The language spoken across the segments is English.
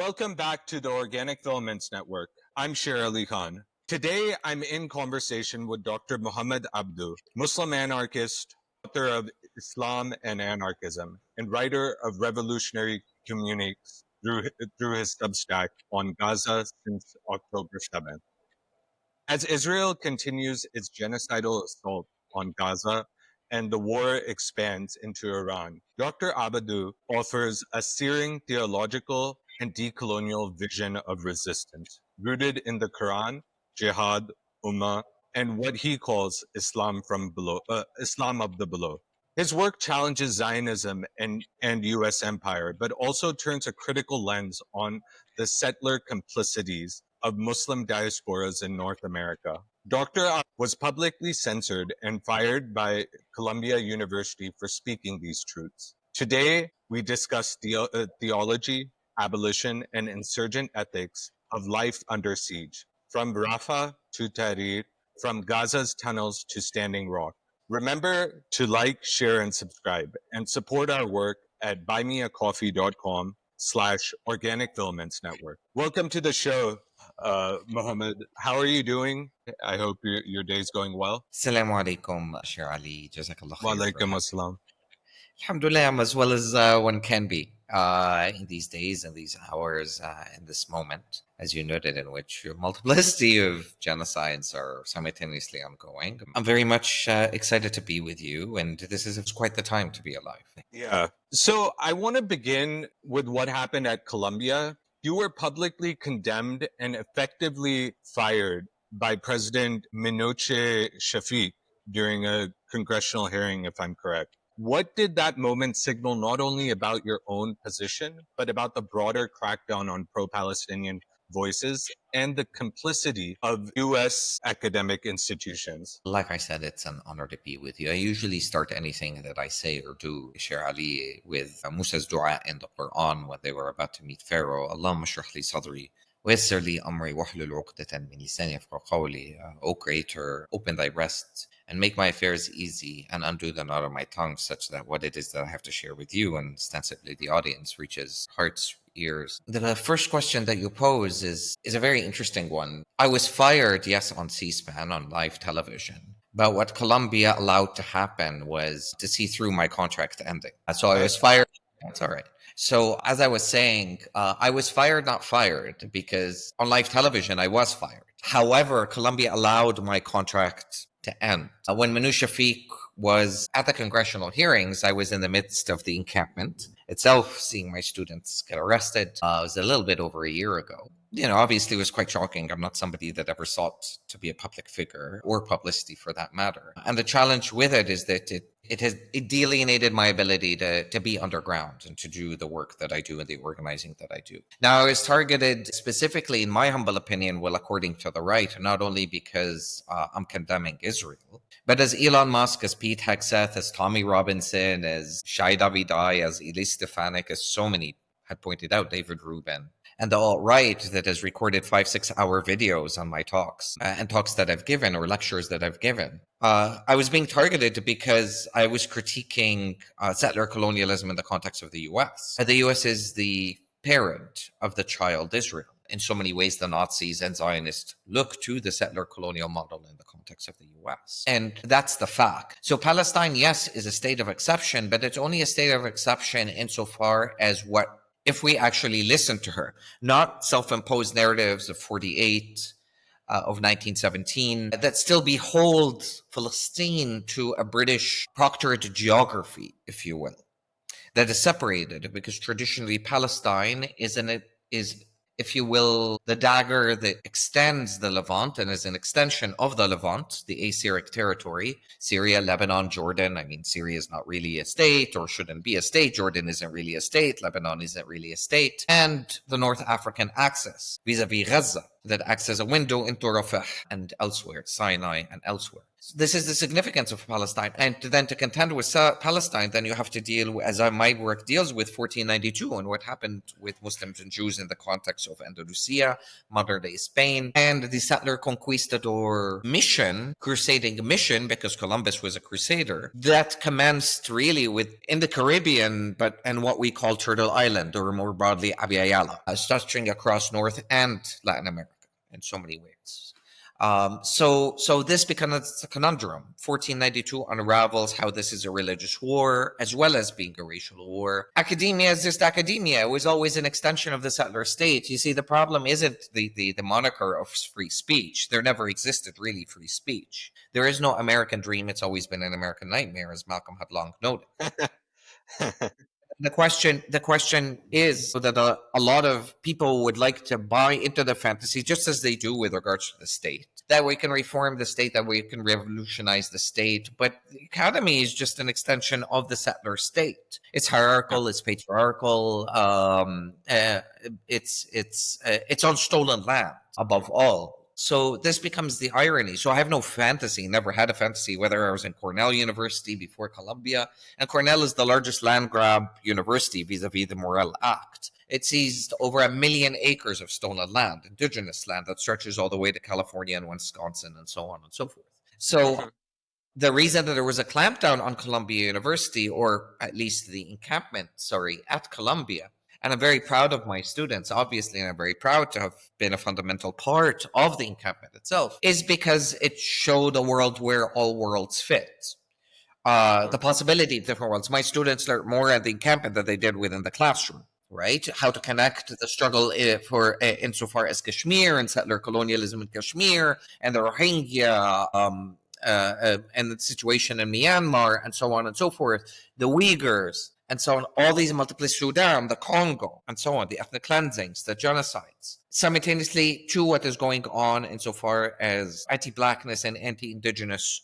Welcome back to the Organic Filaments Network. I'm Sher Ali Khan. Today, I'm in conversation with Dr. Mohamed Abdou, Muslim anarchist, author of Islam and Anarchism, and writer of revolutionary communiques through his Substack on Gaza since October 7th. As Israel continues its genocidal assault on Gaza and the war expands into Iran, Dr. Abdou offers a searing theological and decolonial vision of resistance, rooted in the Qur'an, jihad, ummah, and what he calls Islam from below, Islam of the below. His work challenges Zionism and U.S. empire, but also turns a critical lens on the settler complicities of Muslim diasporas in North America. Dr. was publicly censored and fired by Columbia University for speaking these truths. Today, we discuss theology, abolition, and insurgent ethics of life under siege, from Rafah to Tahrir, from Gaza's tunnels to Standing Rock. Remember to like, share, and subscribe, and support our work at buymeacoffee.com/Organic Filaments Network. Welcome to the show, Mohammed. How are you doing? I hope your day's going well. Assalamu alaikum, Sher Ali. Jazakallah Wa khair. alaikum assalam. Alhamdulillah, I'm as well as one can be in these days and these hours, in this moment, as you noted, in which a multiplicity of genocides are simultaneously ongoing. I'm very much excited to be with you, and this is quite the time to be alive. Yeah. So I want to begin with what happened at Columbia. You were publicly condemned and effectively fired by President Minoche Shafik during a congressional hearing, if I'm correct. What did that moment signal not only about your own position, but about the broader crackdown on pro-Palestinian voices and the complicity of U.S. academic institutions? Like I said, it's an honor to be with you. I usually start anything that I say or do, Sher Ali, with Musa's dua in the Qur'an when they were about to meet Pharaoh. Allahumma shrah li sadri. وَيَسِّرْ لِي أَمْرِي وَاحْلُلْ عُقْدَةً مِنْ لِسَانِي يَفْقَهُوا قَوْلِي. O Creator, open thy breast and make my affairs easy and undo the knot of my tongue, such that what it is that I have to share with you and ostensibly the audience reaches hearts, ears. The first question that you pose is a very interesting one. I was fired, yes, on C-SPAN, on live television. But what Columbia allowed to happen was to see through my contract ending. So I was fired. That's all right. So as I was saying, I was fired, not fired, because on live television, I was fired. However, Columbia allowed my contract to end. When Minoche Shafik was at the congressional hearings, I was in the midst of the encampment itself, seeing my students get arrested. It was a little bit over a year ago. You know, obviously it was quite shocking. I'm not somebody that ever sought to be a public figure or publicity for that matter. And the challenge with it is that it delineated my ability to be underground and to do the work that I do and the organizing that I do. Now, I was targeted specifically, in my humble opinion, well, according to the right, not only because I'm condemning Israel, but as Elon Musk, as Pete Hegseth, as Tommy Robinson, as Shai Davidai, as Elise Stefanik, as so many had pointed out, David Rubin, and the alt-right that has recorded 5-6 hour videos on my talks and talks that I've given or lectures that I've given. I was being targeted because I was critiquing settler colonialism in the context of the U.S. The U.S. is the parent of the child Israel. In so many ways, the Nazis and Zionists look to the settler colonial model in the context of the U.S. And that's the fact. So Palestine, yes, is a state of exception, but it's only a state of exception insofar as what if we actually listen to her, not self-imposed narratives of 48, of 1917, that still behold Palestine to a British proctored geography, if you will, that is separated, because traditionally Palestine is, if you will, the dagger that extends the Levant and is an extension of the Levant, the Assyric territory, Syria, Lebanon, Jordan. I mean, Syria is not really a state or shouldn't be a state. Jordan isn't really a state. Lebanon isn't really a state. And the North African axis vis-a-vis Gaza. that acts as a window into Rafah and elsewhere, Sinai and elsewhere. This is the significance of Palestine. And then to contend with Palestine, then you have to deal with, as my work deals with, 1492 and what happened with Muslims and Jews in the context of Andalusia, modern day Spain, and the settler conquistador mission, crusading mission, because Columbus was a crusader, that commenced really in the Caribbean, but and what we call Turtle Island, or more broadly Abiyala, stretching across North and Latin America in so many ways. So this becomes a conundrum. 1492 unravels how this is a religious war as well as being a racial war. Academia is just academia. It was always an extension of the settler state. You see, the problem isn't the moniker of free speech. There never existed really free speech. There is no American dream. It's always been an American nightmare, as Malcolm had long noted. The question is that a lot of people would like to buy into the fantasy, just as they do with regards to the state, that we can reform the state, that we can revolutionize the state. But the academy is just an extension of the settler state. It's hierarchical, it's patriarchal, it's on stolen land above all. So this becomes the irony. So I have no fantasy, never had a fantasy, whether I was in Cornell University before Columbia. And Cornell is the largest land grab university vis-a-vis the Morrill Act. It seized over 1 million acres of stolen land, indigenous land that stretches all the way to California and Wisconsin and so on and so forth. So the reason that there was a clampdown on Columbia University, or at least the encampment, at Columbia, and I'm very proud of my students, obviously, and I'm very proud to have been a fundamental part of the encampment itself, is because it showed a world where all worlds fit. The possibility of different worlds. My students learned more at the encampment than they did within the classroom, right? How to connect the struggle insofar as Kashmir and settler colonialism in Kashmir and the Rohingya and the situation in Myanmar and so on and so forth, the Uyghurs, and so on, all these multiple Sudan, the Congo, and so on, the ethnic cleansings, the genocides, simultaneously to what is going on insofar as anti-blackness and anti-indigenous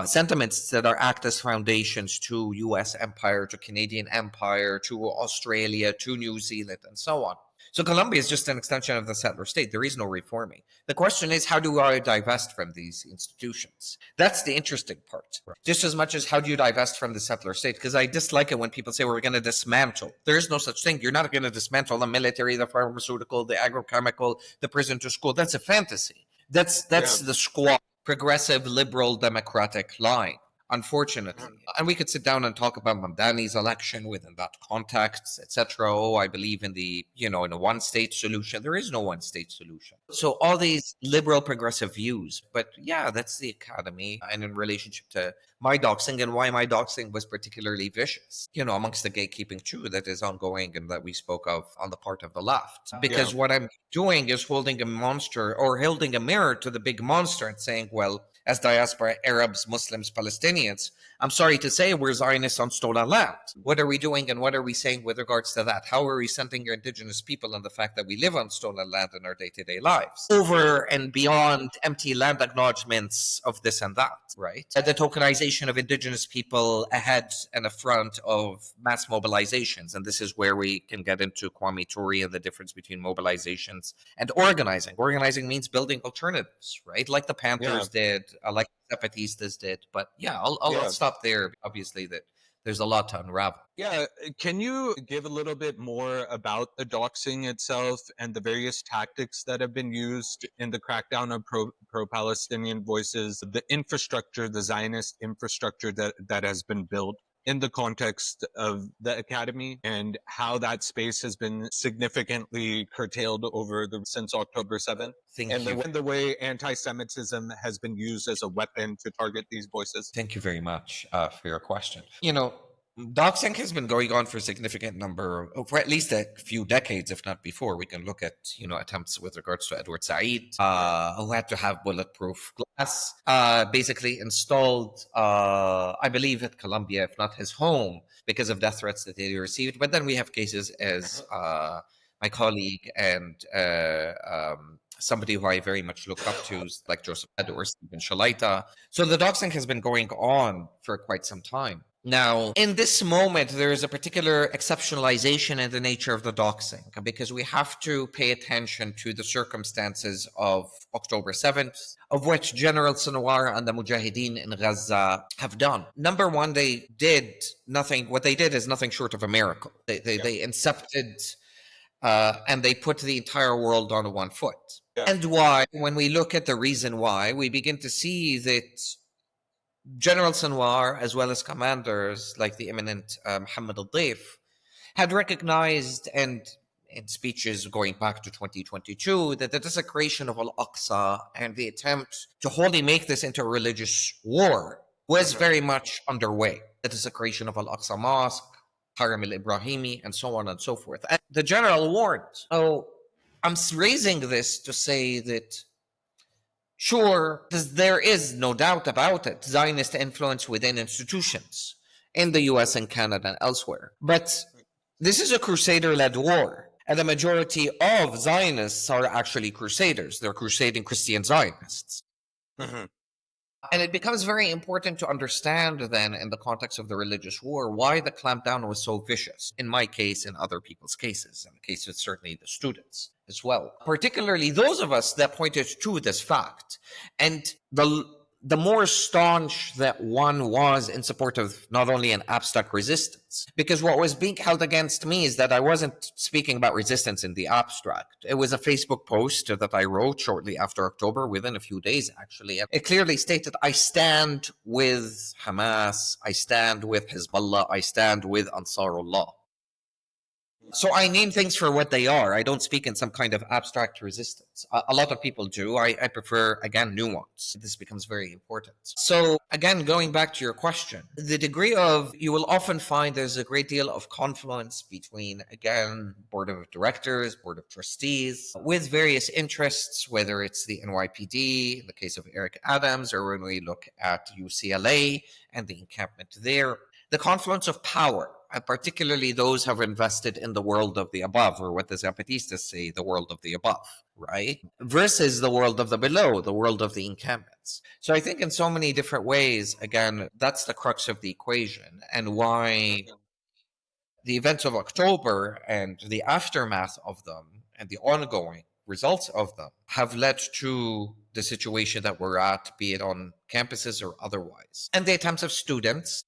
sentiments that are act as foundations to U.S. empire, to Canadian empire, to Australia, to New Zealand, and so on. So Colombia is just an extension of the settler state. There is no reforming. The question is, how do I divest from these institutions? That's the interesting part. Right. Just as much as how do you divest from the settler state? Because I dislike it when people say we're going to dismantle. There is no such thing. You're not going to dismantle the military, the pharmaceutical, the agrochemical, the prison to school. That's a fantasy. That's the squat, progressive, liberal, democratic line. Unfortunately. And we could sit down and talk about Mamdani's election within that context, etc. Oh, I believe in in a one-state solution. There is no one-state solution. So all these liberal progressive views. But yeah, that's the academy. And in relationship to my doxing and why my doxing was particularly vicious, amongst the gatekeeping too that is ongoing and that we spoke of on the part of the left. Because what I'm doing is holding a monster or holding a mirror to the big monster and saying, well, as diaspora, Arabs, Muslims, Palestinians, I'm sorry to say we're Zionists on stolen land. What are we doing and what are we saying with regards to that? How are we centering your indigenous people and the fact that we live on stolen land in our day-to-day lives? Over and beyond empty land acknowledgements of this and that, right? The tokenization of indigenous people ahead and front of mass mobilizations. And this is where we can get into Kwame Ture and the difference between mobilizations and organizing. Organizing means building alternatives, right? Like the Panthers did, like the Zapatistas did. But I'll stop there. Obviously, that there's a lot to unravel. Yeah, can you give a little bit more about the doxing itself and the various tactics that have been used in the crackdown of pro-Palestinian voices, the infrastructure, the Zionist infrastructure that has been built in the context of the academy, and how that space has been significantly curtailed since October 7th? And the way anti-Semitism has been used as a weapon to target these voices? Thank you very much for your question. Doxing has been going on for a significant number, for at least a few decades, if not before. We can look at, attempts with regards to Edward Said, who had to have bulletproof glass, basically installed, I believe, at Columbia, if not his home, because of death threats that he received. But then we have cases as my colleague and somebody who I very much look up to, like Joseph Ed or Stephen Shalaita. So the doxing has been going on for quite some time. Now, in this moment, there is a particular exceptionalization in the nature of the doxing, because we have to pay attention to the circumstances of October 7th, of which General Sinwar and the Mujahideen in Gaza have done. Number one, they did nothing. What they did is nothing short of a miracle. They incepted and they put the entire world on one foot. Yeah. And why? When we look at the reason why, we begin to see that General Sinwar, as well as commanders like the eminent Mohamed Abdou, had recognized, and in speeches going back to 2022, that the desecration of Al-Aqsa and the attempt to wholly make this into a religious war was very much underway. The desecration of Al-Aqsa Mosque, Haram al-Ibrahimi, and so on and so forth. And the general warned. So I'm raising this to say that, sure, there is no doubt about it, Zionist influence within institutions in the US and Canada and elsewhere. But this is a crusader-led war. And the majority of Zionists are actually crusaders. They're crusading Christian Zionists. Mhm. And it becomes very important to understand then, in the context of the religious war, why the clampdown was so vicious. In my case, in other people's cases, in the case of certainly the students as well. Particularly those of us that pointed to this fact. And the more staunch that one was in support of not only an abstract resistance, because what was being held against me is that I wasn't speaking about resistance in the abstract. It was a Facebook post that I wrote shortly after October, within a few days actually. It clearly stated, I stand with Hamas, I stand with Hezbollah, I stand with Ansarullah. So I name things for what they are. I don't speak in some kind of abstract resistance. A lot of people do. I prefer, again, nuance. This becomes very important. So again, going back to your question, the degree of, you will often find there's a great deal of confluence between, again, board of directors, board of trustees, with various interests, whether it's the NYPD, in the case of Eric Adams, or when we look at UCLA and the encampment there. The confluence of power, and particularly those who have invested in the world of the above, or what the Zapatistas say, the world of the above, right? Versus the world of the below, the world of the encampments. So I think in so many different ways, again, that's the crux of the equation, and why the events of October and the aftermath of them and the ongoing results of them have led to the situation that we're at, be it on campuses or otherwise. And the attempts of students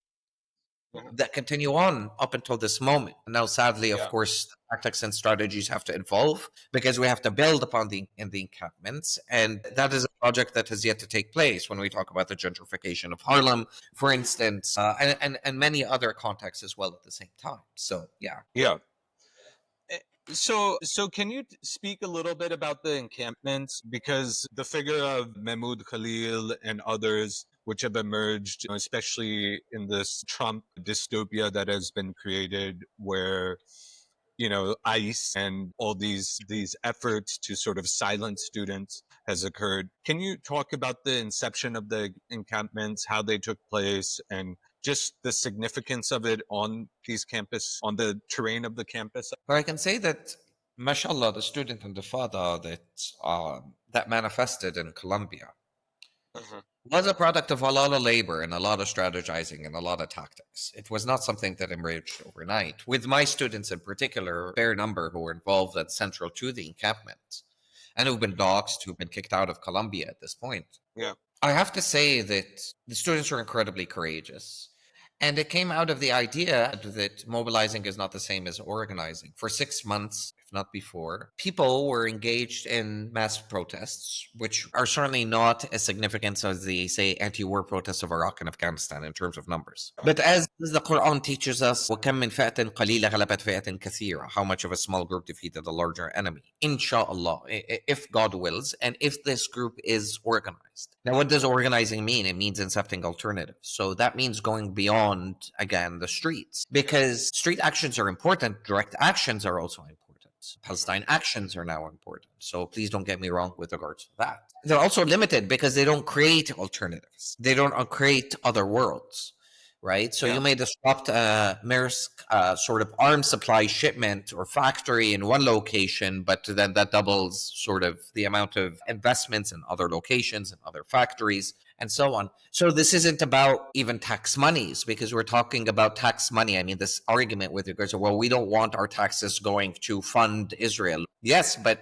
that continue on up until this moment. Now, sadly, of course, tactics and strategies have to evolve because we have to build upon the encampments, and that is a project that has yet to take place when we talk about the gentrification of Harlem, for instance, and many other contexts as well at the same time. So, yeah. Yeah. So can you speak a little bit about the encampments? Because the figure of Mahmoud Khalil and others, which have emerged, especially in this Trump dystopia that has been created, where ICE and all these efforts to sort of silence students has occurred. Can you talk about the inception of the encampments, how they took place, and just the significance of it on these campus, on the terrain of the campus? But I can say that, mashallah, the student intifada that manifested in Colombia was a product of a lot of labor and a lot of strategizing and a lot of tactics. It was not something that emerged overnight. With my students in particular, a fair number who were involved and central to the encampment and who've been doxxed, who've been kicked out of Colombia at this point. Yeah. I have to say that the students were incredibly courageous. And it came out of the idea that mobilizing is not the same as organizing. For 6 months, if not before, people were engaged in mass protests, which are certainly not as significant as the, say, anti-war protests of Iraq and Afghanistan in terms of numbers. But as the Qur'an teaches us, وَكَمْ مِنْ فِئَةٍ قَلِيلَةٍ غَلَبَتْ فِئَةٍ كَثِيرَةٍ, how much of a small group defeated a larger enemy. Inshallah, if God wills, and if this group is organized. Now, what does organizing mean? It means incepting alternatives. So that means going beyond, again, the streets. Because street actions are important, direct actions are also important. Palestine actions are now important. So please don't get me wrong with regards to that. They're also limited because they don't create alternatives. They don't create other worlds, right? So Yeah. you may disrupt a Maersk sort of arms supply shipment or factory in one location, but then that doubles sort of the amount of investments in other locations and other factories and so on. So this isn't about even tax monies, because we're talking about tax money. I mean, this argument with regards to, well, we don't want our taxes going to fund Israel. Yes, but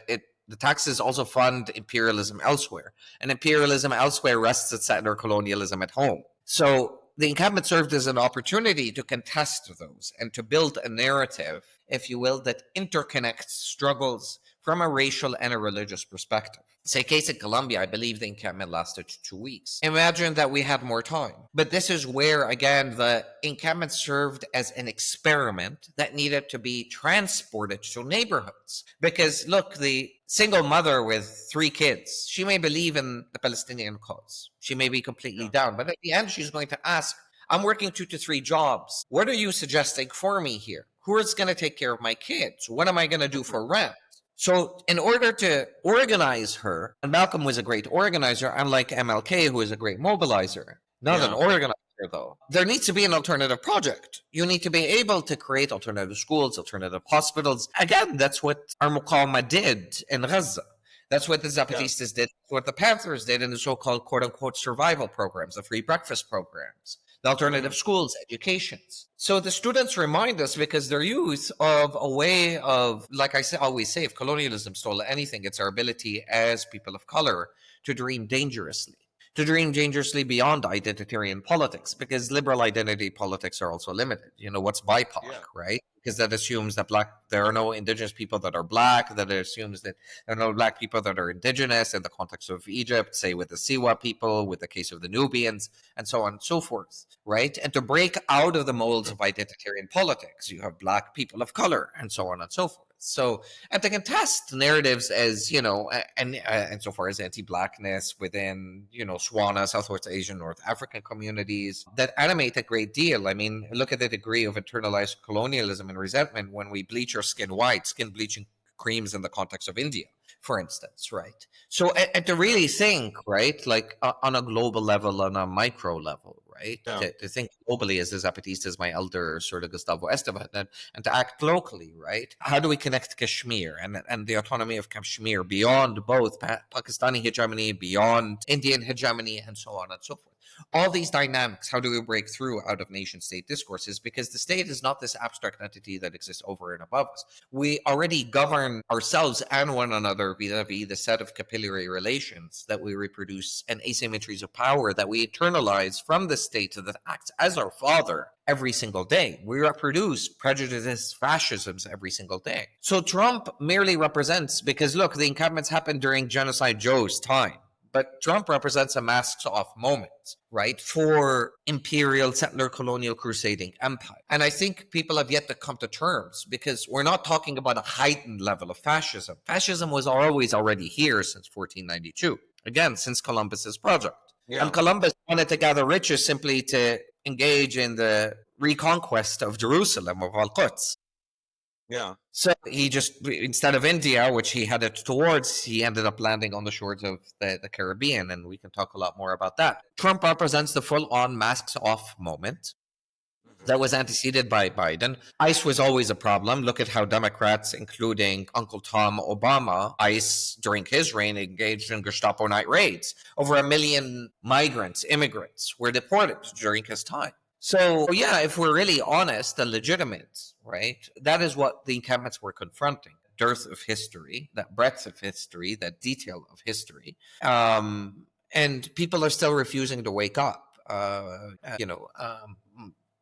the taxes also fund imperialism elsewhere, and imperialism elsewhere rests at settler colonialism at home. So the encampment served as an opportunity to contest those and to build a narrative, if you will, that interconnects struggles from a racial and a religious perspective. Say, case in Colombia, I believe the encampment lasted 2 weeks. Imagine that we had more time. But this is where, again, the encampment served as an experiment that needed to be transported to neighborhoods. Because, look, the single mother with 3 kids, she may believe in the Palestinian cause. She may be completely down. But at the end, she's going to ask, I'm working 2 to 3 jobs. What are you suggesting for me here? Who is going to take care of my kids? What am I going to do for rent? So in order to organize her, and Malcolm was a great organizer, unlike MLK, who is a great mobilizer, not an organizer though. There needs to be an alternative project. You need to be able to create alternative schools, alternative hospitals. Again, that's what our Muqawma did in Gaza. That's what the Zapatistas did, what the Panthers did in the so-called quote-unquote survival programs, the free breakfast programs, the alternative schools, educations. So the students remind us, because they're youth, of a way of, like I always say, if colonialism stole anything, it's our ability as people of color to dream dangerously beyond identitarian politics, because liberal identity politics are also limited. You know, what's BIPOC, right? Because that assumes that there are no indigenous people that are black, that it assumes that there are no black people that are indigenous in the context of Egypt, say with the Siwa people, with the case of the Nubians, and so on and so forth, right? And to break out of the molds of identitarian politics, you have black people of color, and so on and so forth. So, and to contest narratives as, you know, and so far as anti-blackness within, you know, SWANA, Southwest Asian, North African communities that animate a great deal. I mean, look at the degree of internalized colonialism and resentment when we bleach our skin white, skin bleaching creams in the context of India, for instance, right? So, and to really think, right, like on a global level, on a micro level, right? To think globally as the Zapatistas, my elder sort of Gustavo Esteban, and to act locally, right? How do we connect Kashmir and the autonomy of Kashmir beyond both Pakistani hegemony, beyond Indian hegemony, and so on and so forth? All these dynamics, how do we break through out of nation state discourses? Because the state is not this abstract entity that exists over and above us. We already govern ourselves and one another vis-a-vis the set of capillary relations that we reproduce and asymmetries of power that we internalize from the state that acts as our father every single day. We reproduce prejudices, fascisms every single day. So Trump merely represents, because look, the encampments happened during Genocide Joe's time. But Trump represents a masks off moment, right, for imperial settler colonial crusading empire. And I think people have yet to come to terms, because we're not talking about a heightened level of fascism. Fascism was always already here since 1492, again, since Columbus's project. And Columbus wanted to gather riches simply to engage in the reconquest of Jerusalem, of Al-Quds. So he just, instead of India, which he headed towards, he ended up landing on the shores of the Caribbean, and we can talk a lot more about that. Trump represents the full-on masks-off moment that was anteceded by Biden. ICE was always a problem. Look at how Democrats, including Uncle Tom Obama, ICE, during his reign, engaged in Gestapo night raids. Over 1 million migrants, immigrants, were deported during his time. So, yeah, if we're really honest and legitimate, right, that is what the encampments were confronting. Dearth of history, that breadth of history, that detail of history. And people are still refusing to wake up.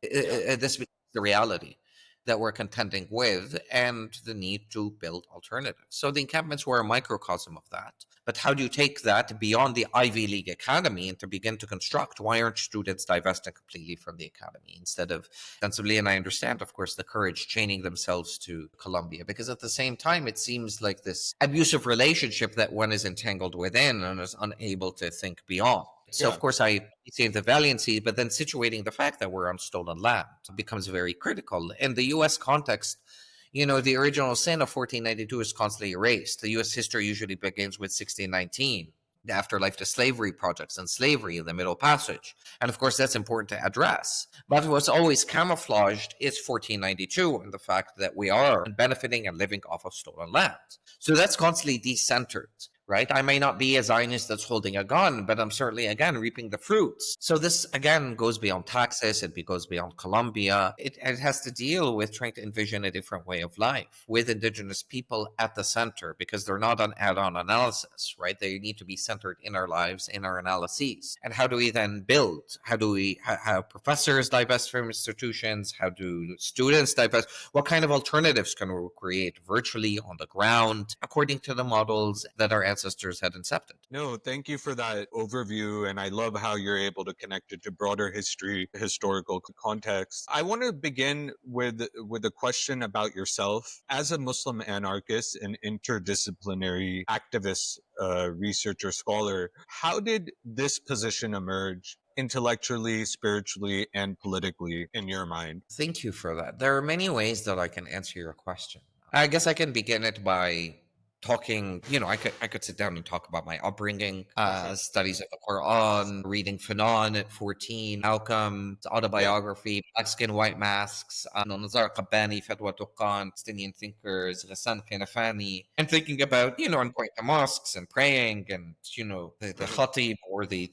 This becomes the reality that we're contending with, and the need to build alternatives. So the encampments were a microcosm of that. But how do you take that beyond the Ivy League academy and to begin to construct? Why aren't students divested completely from the academy instead of sensibly? And I understand, of course, the courage chaining themselves to Columbia, because at the same time, it seems like this abusive relationship that one is entangled within and is unable to think beyond. So, of course, I say the valiancy, but then situating the fact that we're on stolen land becomes very critical. In the U.S. context, you know, the original sin of 1492 is constantly erased. The U.S. history usually begins with 1619. the afterlife to slavery projects and slavery in the Middle Passage. And of course, that's important to address. But what's always camouflaged is 1492 and the fact that we are benefiting and living off of stolen land. So that's constantly decentered. Right? I may not be a Zionist that's holding a gun, but I'm certainly, again, reaping the fruits. So this, again, goes beyond taxes. It goes beyond Colombia. It has to deal with trying to envision a different way of life with indigenous people at the center, because they're not an add-on analysis, right? They need to be centered in our lives, in our analyses. And how do we then build? How do we have professors divest from institutions? How do students divest? What kind of alternatives can we create virtually on the ground according to the models that our ancestors had incepted? No, thank you for that overview. And I love how you're able to connect it to broader history, historical context. I want to begin with a question about yourself. As a Muslim anarchist and interdisciplinary activist, researcher, scholar, how did this position emerge intellectually, spiritually, and politically in your mind? Thank you for that. There are many ways that I can answer your question. I guess I can begin it by talking, I could sit down and talk about my upbringing, studies of the Quran, reading Fanon at 14, Malcolm, autobiography, Black Skin, White Masks, Nazar Qabbani, Fatwa Tuqqan, Palestinian thinkers, Ghassan Kanafani, and thinking about, and going to mosques and praying and, the khatib or the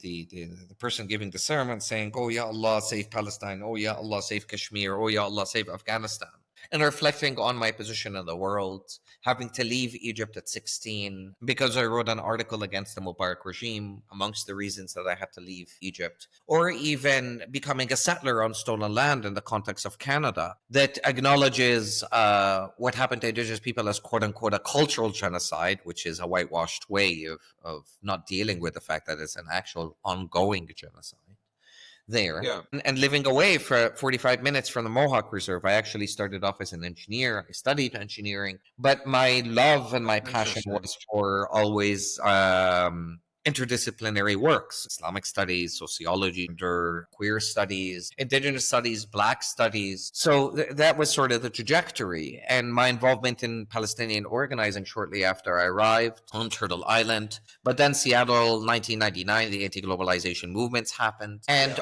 person giving the sermon saying, oh, Ya Allah, save Palestine. Oh, Ya Allah, save Kashmir. Oh, Ya Allah, save Afghanistan. And reflecting on my position in the world, having to leave Egypt at 16 because I wrote an article against the Mubarak regime, amongst the reasons that I had to leave Egypt, or even becoming a settler on stolen land in the context of Canada that acknowledges what happened to indigenous people as quote unquote a cultural genocide, which is a whitewashed way of not dealing with the fact that it's an actual ongoing genocide there. Yeah. And living away for 45 minutes from the Mohawk Reserve. I actually started off as an engineer. I studied engineering, but my love and my passion Interesting. was for always interdisciplinary works: Islamic studies, sociology, queer studies, indigenous studies, Black studies. So that was sort of the trajectory. And my involvement in Palestinian organizing shortly after I arrived on Turtle Island. But then Seattle, 1999, the anti-globalization movements happened. And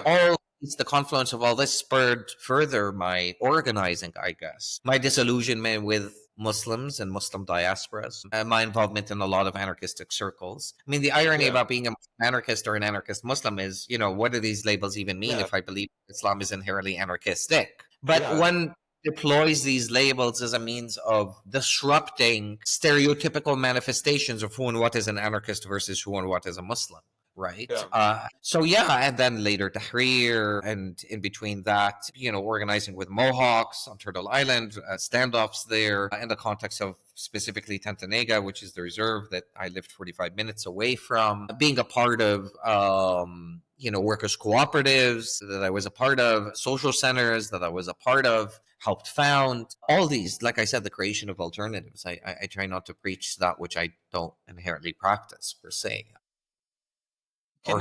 the confluence of all this spurred further my organizing, I guess. My disillusionment with Muslims and Muslim diasporas, and my involvement in a lot of anarchistic circles. I mean, the irony about being an anarchist or an anarchist Muslim is, what do these labels even mean if I believe Islam is inherently anarchistic? But one deploys these labels as a means of disrupting stereotypical manifestations of who and what is an anarchist versus who and what is a Muslim. Right. And then later Tahrir, and in between that, organizing with Mohawks on Turtle Island, standoffs there in the context of specifically Tantanega, which is the reserve that I lived 45 minutes away from, being a part of, workers' cooperatives that I was a part of, social centers that I was a part of, helped found. All these, like I said, the creation of alternatives. I try not to preach that which I don't inherently practice per se. Can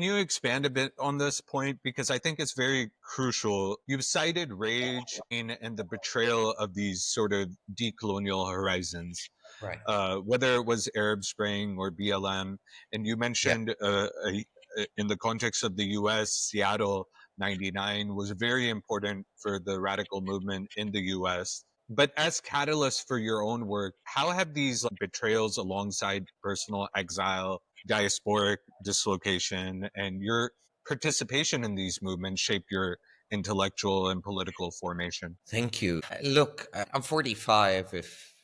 you expand a bit on this point? Because I think it's very crucial. You've cited rage and the betrayal of these sort of decolonial horizons, right? Whether it was Arab Spring or BLM. And you mentioned in the context of the U.S., Seattle 99 was very important for the radical movement in the U.S. But as catalysts for your own work, how have these betrayals alongside personal exile, diasporic dislocation, and your participation in these movements shaped your intellectual and political formation? Thank you. Look, I'm 45. If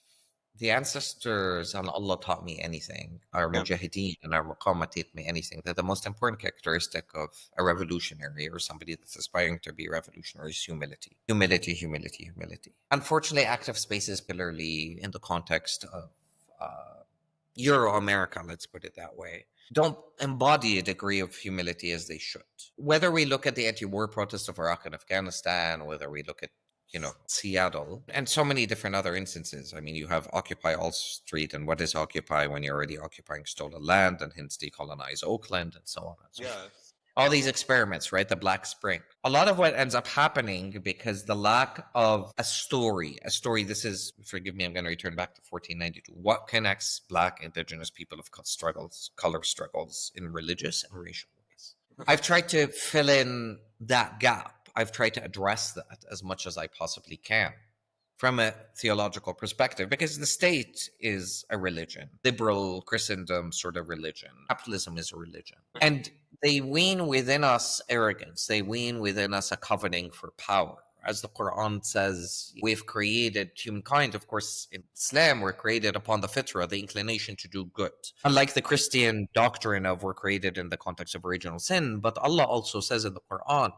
the ancestors and Allah taught me anything, our mujahideen and our muqawma taught me anything, that the most important characteristic of a revolutionary or somebody that's aspiring to be revolutionary is humility. Humility, humility, humility. Unfortunately, active spaces, particularly in the context of Euro-America, let's put it that way, don't embody a degree of humility as they should. Whether we look at the anti-war protests of Iraq and Afghanistan, whether we look at Seattle, and so many different other instances. I mean, you have Occupy All Street, and what is Occupy when you're already occupying stolen land, and hence decolonize Oakland, and so on and so forth. All these experiments, right? The Black Spring. A lot of what ends up happening because the lack of a story, this is, forgive me, I'm going to return back to 1492. What connects Black, Indigenous people of color struggles in religious and racial ways? I've tried to fill in that gap. I've tried to address that as much as I possibly can from a theological perspective, because the state is a religion, liberal Christendom sort of religion. Capitalism is a religion. And they wean within us arrogance. They wean within us a coveting for power. As the Qur'an says, we've created humankind. Of course, in Islam, we're created upon the fitra, the inclination to do good. Unlike the Christian doctrine of we're created in the context of original sin, but Allah also says in the Qur'an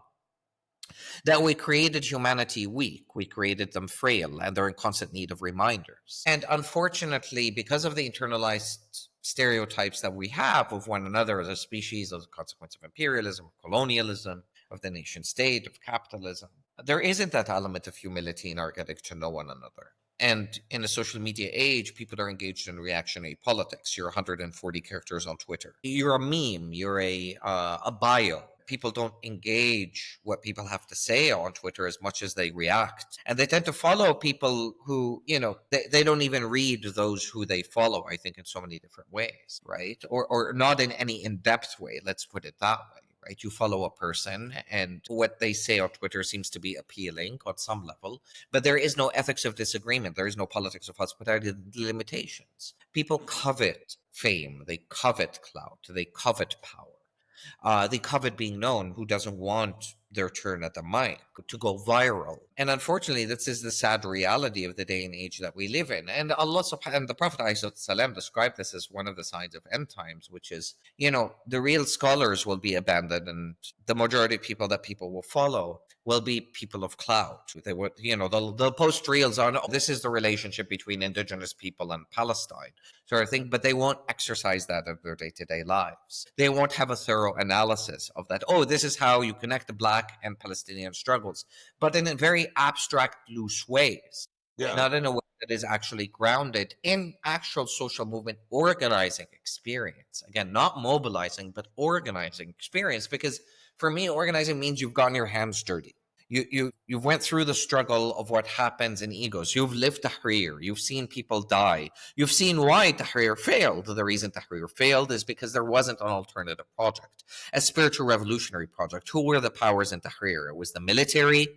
that we created humanity weak, we created them frail, and they're in constant need of reminders. And unfortunately, because of the internalized stereotypes that we have of one another as a species, as a consequence of imperialism, colonialism, of the nation state, of capitalism, there isn't that element of humility in our getting to know one another. And in a social media age, people are engaged in reactionary politics. You're 140 characters on Twitter. You're a meme. You're a bio. People don't engage what people have to say on Twitter as much as they react. And they tend to follow people who, they don't even read those who they follow, I think, in so many different ways, right? Or not in any in-depth way, let's put it that way. Right? You follow a person and what they say on Twitter seems to be appealing on some level, but there is no ethics of disagreement. There is no politics of hospitality limitations. People covet fame. They covet clout. They covet power. They covet being known. Who doesn't want their turn at the mic to go viral? And unfortunately, this is the sad reality of the day and age that we live in. And Allah subhanahu and the Prophet ﷺ described this as one of the signs of end times, which is, the real scholars will be abandoned, and the majority of people that people will follow will be people of clout. They would, they'll post reels on, this is the relationship between indigenous people and Palestine, sort of thing, but they won't exercise that in their day-to-day lives. They won't have a thorough analysis of that. Oh, this is how you connect the Black and Palestinian struggles, but in a very abstract, loose ways. Yeah. Not in a way that is actually grounded in actual social movement organizing experience. Again, not mobilizing, but organizing experience. Because for me, organizing means you've gotten your hands dirty. You've went through the struggle of what happens in egos. You've lived Tahrir. You've seen people die. You've seen why Tahrir failed. The reason Tahrir failed is because there wasn't an alternative project, a spiritual revolutionary project. Who were the powers in Tahrir? It was the military,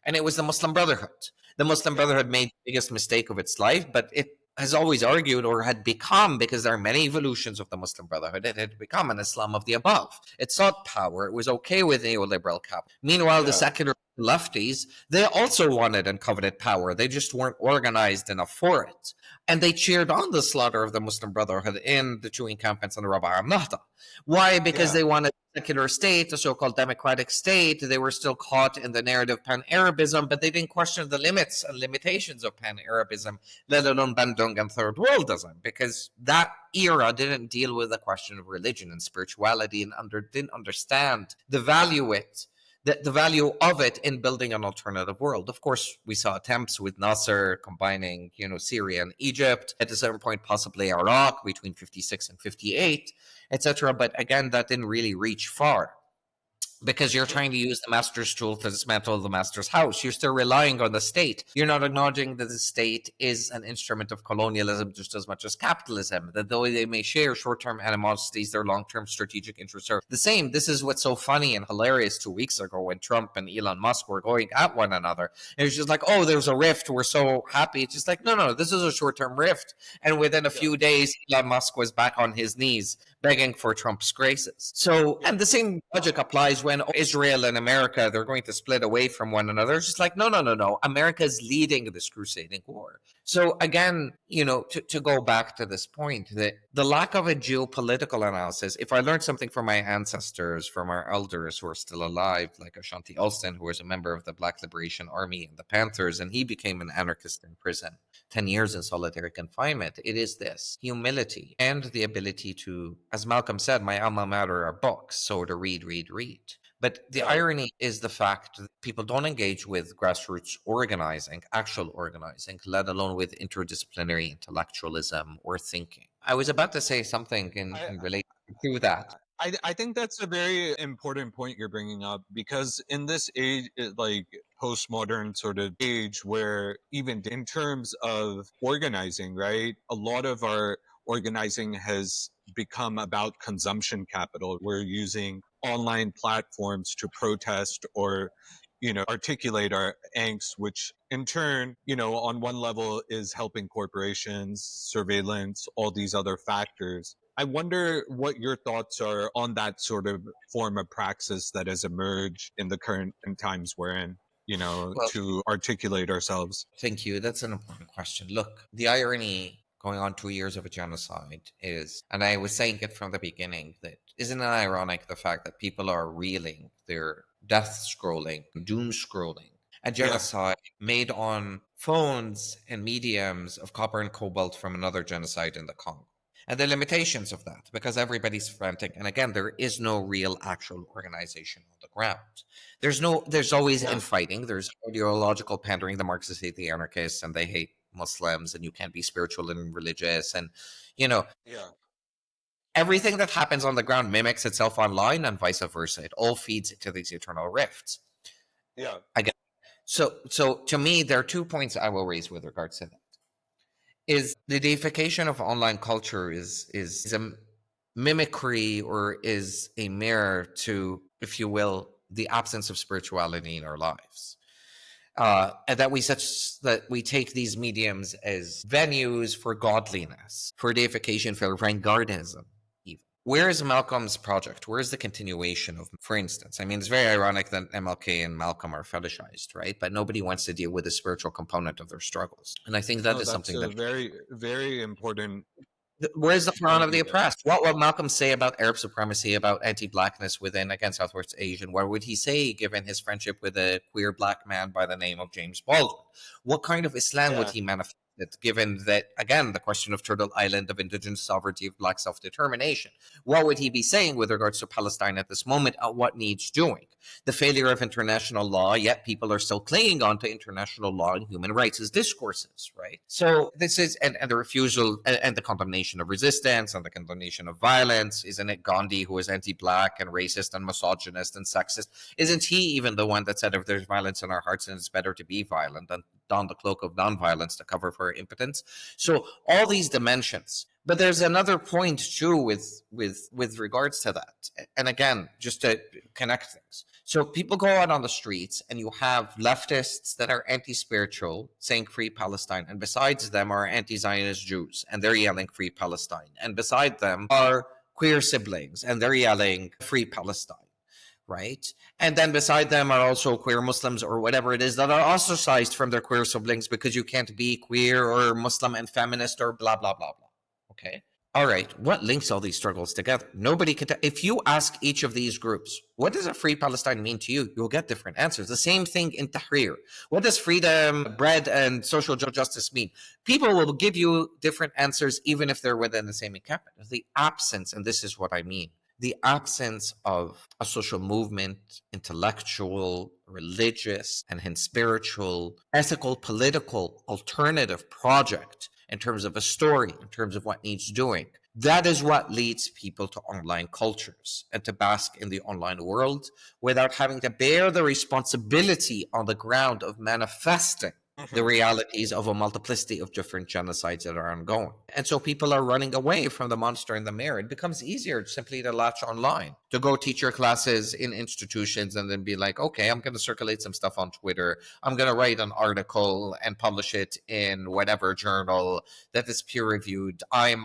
and it was the Muslim Brotherhood. The Muslim Brotherhood made the biggest mistake of its life, but it has always argued, or had become, because there are many evolutions of the Muslim Brotherhood, it had become an Islam of the above. It sought power. It was okay with neoliberal capital. Meanwhile, the secular lefties, they also wanted and coveted power. They just weren't organized enough for it. And they cheered on the slaughter of the Muslim Brotherhood in the two encampments on the Rabaa al-Nahda. Why? Because they wanted a secular state, a so-called democratic state. They were still caught in the narrative pan-Arabism, but they didn't question the limits and limitations of pan-Arabism, let alone Bandung and Third Worldism, because that era didn't deal with the question of religion and spirituality and didn't understand the value of it in building an alternative world. Of course, we saw attempts with Nasser combining, Syria and Egypt, at a certain point possibly Iraq between 56 and 58, etc. But again, that didn't really reach far, because you're trying to use the master's tool to dismantle the master's house. You're still relying on the state. You're not acknowledging that the state is an instrument of colonialism just as much as capitalism, that though they may share short-term animosities, their long-term strategic interests are the same. This is what's so funny and hilarious 2 weeks ago when Trump and Elon Musk were going at one another. It was just like, oh, there's a rift. We're so happy. It's just like, no, this is a short-term rift. And within a few days, Elon Musk was back on his knees begging for Trump's graces. So, and the same logic applies when Israel and America, they're going to split away from one another. It's just like, no. America's leading this crusading war. So again, to go back to this point, that the lack of a geopolitical analysis, if I learned something from my ancestors, from our elders who are still alive, like Ashanti Alston, who was a member of the Black Liberation Army and the Panthers, and he became an anarchist in prison, 10 years in solitary confinement, it is this humility and the ability to, as Malcolm said, my alma mater are books, so to read. But the irony is the fact that people don't engage with grassroots organizing, actual organizing, let alone with interdisciplinary intellectualism or thinking. I was about to say something in relation to that. I think that's a very important point you're bringing up, because in this age, like postmodern sort of age, where even in terms of organizing, right, a lot of our organizing has become about consumption capital. We're using online platforms to protest or, articulate our angst, which in turn, on one level is helping corporations, surveillance, all these other factors. I wonder what your thoughts are on that sort of form of praxis that has emerged in the current times we're in, Well, to articulate ourselves. thank you. That's an important question. Look, the irony going on 2 years of a genocide is, and I was saying it from the beginning, that isn't it ironic the fact that people are reeling, they're death scrolling, doom scrolling, a Yeah. genocide made on phones and mediums of copper and cobalt from another genocide in the Congo. And the limitations of that, because everybody's frantic. And again, there is no real actual organization on the ground. There's always Yeah. infighting. There's ideological pandering. The Marxists hate the anarchists and they hate Muslims, and you can't be spiritual and religious. And, you know, Yeah. everything that happens on the ground mimics itself online and vice versa. It all feeds into these eternal rifts. Yeah. Again, so to me, there are 2 points I will raise with regards to that. Is the deification of online culture is a mimicry, or is a mirror to, if you will, the absence of spirituality in our lives, and that we take these mediums as venues for godliness, for deification, for vanguardism. Even where is Malcolm's project? Where is the continuation of, for instance? I mean, it's very ironic that MLK and Malcolm are fetishized, right? But nobody wants to deal with the spiritual component of their struggles, and I think that No, is that's something a that. very, very important Where's the Quran point of the you made. oppressed? What would Malcolm say about Arab supremacy, about anti-blackness within, again, Southwest Asian? What would he say given his friendship with a queer black man by the name of James Baldwin? What kind of Islam would Yeah. he manifest, given that, again, the question of Turtle Island, of indigenous sovereignty, of black self-determination? What would he be saying with regards to Palestine at this moment, what needs doing? The failure of international law, yet people are still clinging on to international law and human rights as discourses, right? So this is, and the refusal and the condemnation of resistance and the condemnation of violence. Isn't it Gandhi who is anti-black and racist and misogynist and sexist? Isn't he even the one that said, if there's violence in our hearts, then it's better to be violent than don the cloak of nonviolence to cover for impotence? So all these dimensions. But there's another point too with regards to that. And again, just to connect things. So people go out on the streets and you have leftists that are anti-spiritual saying free Palestine, and besides them are anti-Zionist Jews and they're yelling free Palestine, and beside them are queer siblings and they're yelling free Palestine, right? And then beside them are also queer Muslims or whatever it is that are ostracized from their queer siblings because you can't be queer or Muslim and feminist or blah blah blah blah. Okay. All right. What links all these struggles together? Nobody can. If you ask each of these groups, what does a free Palestine mean to you? You'll get different answers. The same thing in Tahrir. What does freedom, bread, and social justice mean? People will give you different answers, even if they're within the same encampment. The absence, and this is what I mean, the absence of a social movement, intellectual, religious, and hence spiritual, ethical, political, alternative project in terms of a story, in terms of what needs doing. That is what leads people to online cultures and to bask in the online world without having to bear the responsibility on the ground of manifesting the realities of a multiplicity of different genocides that are ongoing. And so people are running away from the monster in the mirror. It becomes easier simply to latch online, to go teach your classes in institutions and then be like, okay, I'm going to circulate some stuff on Twitter. I'm going to write an article and publish it in whatever journal that is peer reviewed. I'm,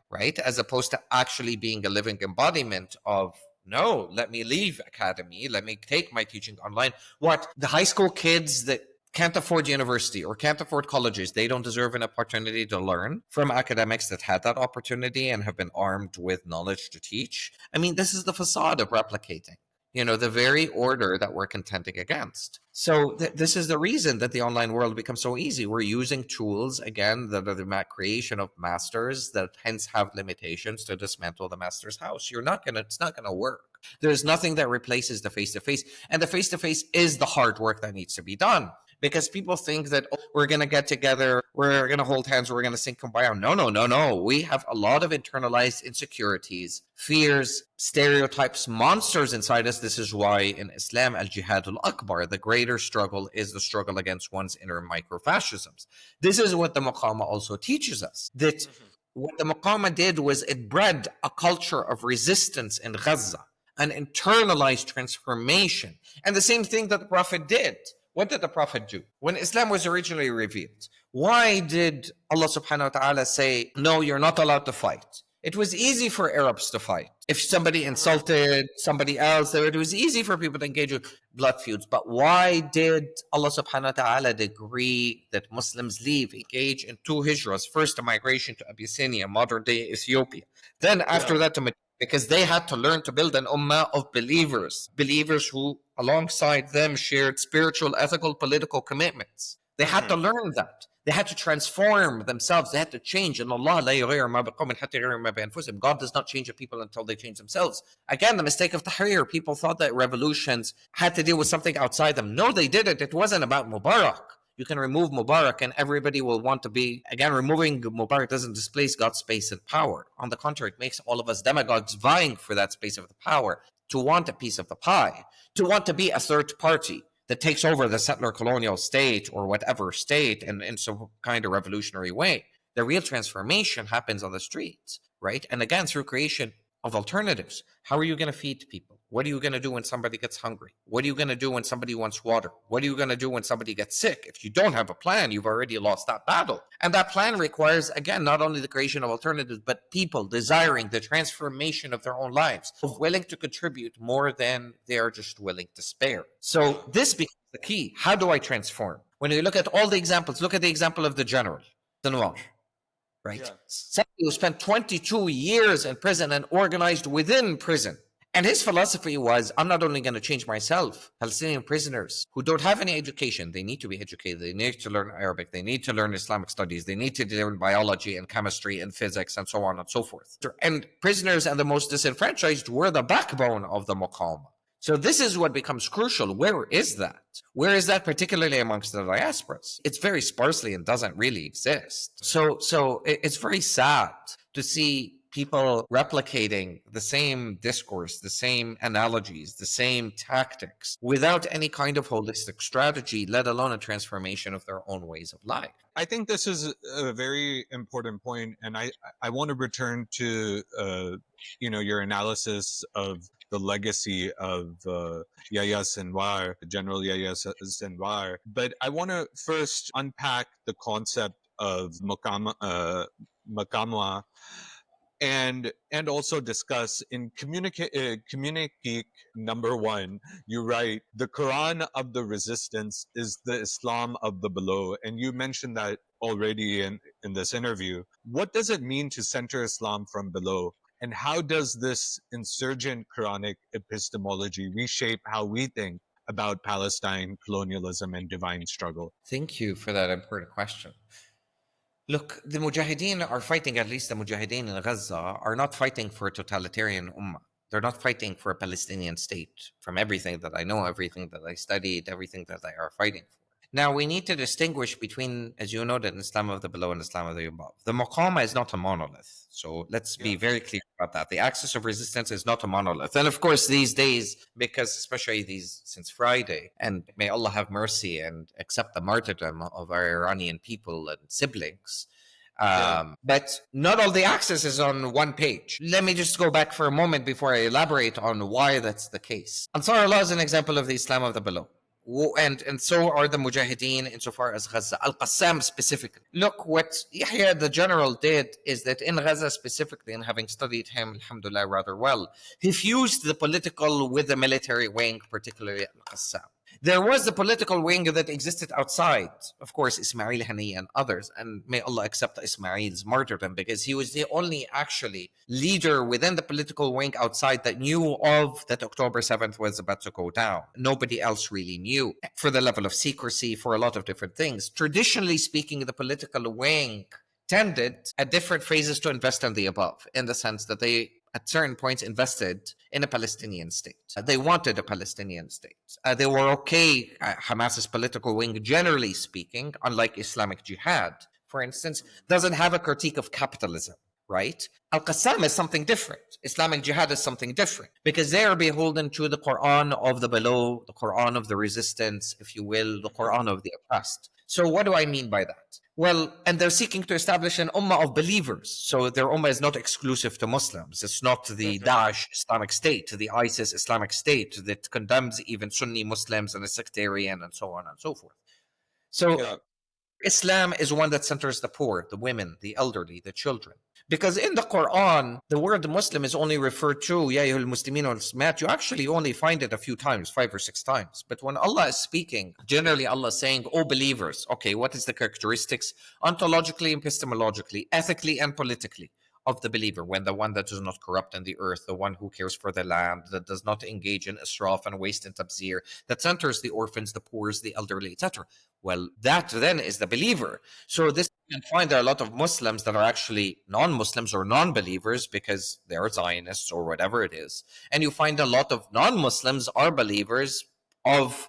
right? As opposed to actually being a living embodiment of, no, let me leave academy. Let me take my teaching online. What? The high school kids that can't afford university or can't afford colleges, they don't deserve an opportunity to learn from academics that had that opportunity and have been armed with knowledge to teach. I mean, this is the facade of replicating, the very order that we're contending against. So this is the reason that the online world becomes so easy. We're using tools, again, that are the creation of masters that hence have limitations to dismantle the master's house. It's not gonna work. There's nothing that replaces the face-to-face, and the face-to-face is the hard work that needs to be done. because people think that we're going to get together, we're going to hold hands, we're going to sing Kumbaya. No. We have a lot of internalized insecurities, fears, stereotypes, monsters inside us. This is why in Islam, al-jihad al-akbar, the greater struggle is the struggle against one's inner microfascisms. This is what the Muqama also teaches us, that what the Muqama did was it bred a culture of resistance in Gaza, an internalized transformation. And the same thing that the Prophet did. What did the Prophet do? When Islam was originally revealed, why did Allah subhanahu wa ta'ala say, no, you're not allowed to fight? It was easy for Arabs to fight. If somebody insulted somebody else, it was easy for people to engage with blood feuds. But why did Allah subhanahu wa ta'ala decree that Muslims engage in 2 hijras? First, a migration to Abyssinia, modern-day Ethiopia. Then after that, because they had to learn to build an ummah of believers who alongside them shared spiritual, ethical, political commitments. They had to learn that. They had to transform themselves. They had to change. And Allah la yughayyiru ma biqawmin hatta yughayyiru ma bi anfusihim. God does not change a people until they change themselves. Again, the mistake of Tahrir. People thought that revolutions had to deal with something outside them. No, they didn't. It wasn't about Mubarak. You can remove Mubarak and everybody will want to be, again, removing Mubarak doesn't displace God's space and power. On the contrary, it makes all of us demagogues vying for that space of the power, to want a piece of the pie, to want to be a third party that takes over the settler colonial state or whatever state in some kind of revolutionary way. The real transformation happens on the streets, right? And again, through creation of alternatives. How are you going to feed people? What are you going to do when somebody gets hungry? What are you going to do when somebody wants water? What are you going to do when somebody gets sick? If you don't have a plan, you've already lost that battle. And that plan requires, again, not only the creation of alternatives, but people desiring the transformation of their own lives, willing to contribute more than they are just willing to spare. So this becomes the key. How do I transform? When you look at all the examples, look at the example of the General Sinwar. Right? Yeah. Somebody who spent 22 years in prison and organized within prison. And his philosophy was, I'm not only going to change myself, Palestinian prisoners who don't have any education, they need to be educated. They need to learn Arabic. They need to learn Islamic studies. They need to learn biology and chemistry and physics and so on and so forth. And prisoners and the most disenfranchised were the backbone of the Muqawma. So this is what becomes crucial. Where is that? Where is that particularly amongst the diasporas? It's very sparsely and doesn't really exist. So it's very sad to see people replicating the same discourse, the same analogies, the same tactics without any kind of holistic strategy, let alone a transformation of their own ways of life. I think this is a very important point, and I want to return to your analysis of the legacy of Yahya Sinwar, General Yahya Sinwar. But I want to first unpack the concept of Muqawma and also discuss in communique number 1, you write, the Quran of the resistance is the Islam of the below. And you mentioned that already in this interview. What does it mean to center Islam from below? And how does this insurgent Quranic epistemology reshape how we think about Palestine, colonialism, and divine struggle? Thank you for that important question. Look, the Mujahideen are fighting, at least the Mujahideen in Gaza, are not fighting for a totalitarian ummah. They're not fighting for a Palestinian state. From everything that I know, everything that I studied, everything that they are fighting for. Now, we need to distinguish between, as you know, the Islam of the below and Islam of the above. The Muqawma is not a monolith. So let's be very clear about that. The axis of resistance is not a monolith. And of course, these days, because especially since Friday, and may Allah have mercy and accept the martyrdom of our Iranian people and siblings, but not all the axis is on one page. Let me just go back for a moment before I elaborate on why that's the case. Ansar Allah is an example of the Islam of the below. And so are the Mujahideen insofar as Gaza. Al-Qassam specifically. Look, what Yahya the General did is that in Gaza specifically, and having studied him, alhamdulillah, rather well, he fused the political with the military wing, particularly Al-Qassam. There was the political wing that existed outside, of course, Ismail Haniyeh and others, and may Allah accept Ismail's martyrdom, because he was the only actually leader within the political wing outside that knew of that October 7th was about to go down. Nobody else really knew, for the level of secrecy, for a lot of different things. Traditionally speaking, the political wing tended at different phases to invest in the above, in the sense that they at certain points invested in a Palestinian state. They wanted a Palestinian state. They were okay, Hamas's political wing, generally speaking, unlike Islamic Jihad, for instance, doesn't have a critique of capitalism, right? Al-Qassam is something different. Islamic Jihad is something different because they are beholden to the Qur'an of the below, the Qur'an of the resistance, if you will, the Qur'an of the oppressed. So what do I mean by that? Well, and they're seeking to establish an ummah of believers. So their ummah is not exclusive to Muslims. It's not the Daesh Islamic State, the ISIS Islamic State that condemns even Sunni Muslims and is sectarian and so on and so forth. So Islam is one that centers the poor, the women, the elderly, the children. Because in the Quran, the word Muslim is only referred to, Ya ayyuhal muslimin wal muslimat. You actually only find it a few times, 5 or 6 times. But when Allah is speaking, generally Allah is saying, "O believers." Okay, what is the characteristics? Ontologically, epistemologically, ethically, and politically of the believer, when the one that does not corrupt in the earth, the one who cares for the land, that does not engage in israf and waste and tabzir, that centers the orphans, the poor, the elderly, etc. Well, that then is the believer. So this, you can find there are a lot of Muslims that are actually non-Muslims or non-believers because they are Zionists or whatever it is. And you find a lot of non-Muslims are believers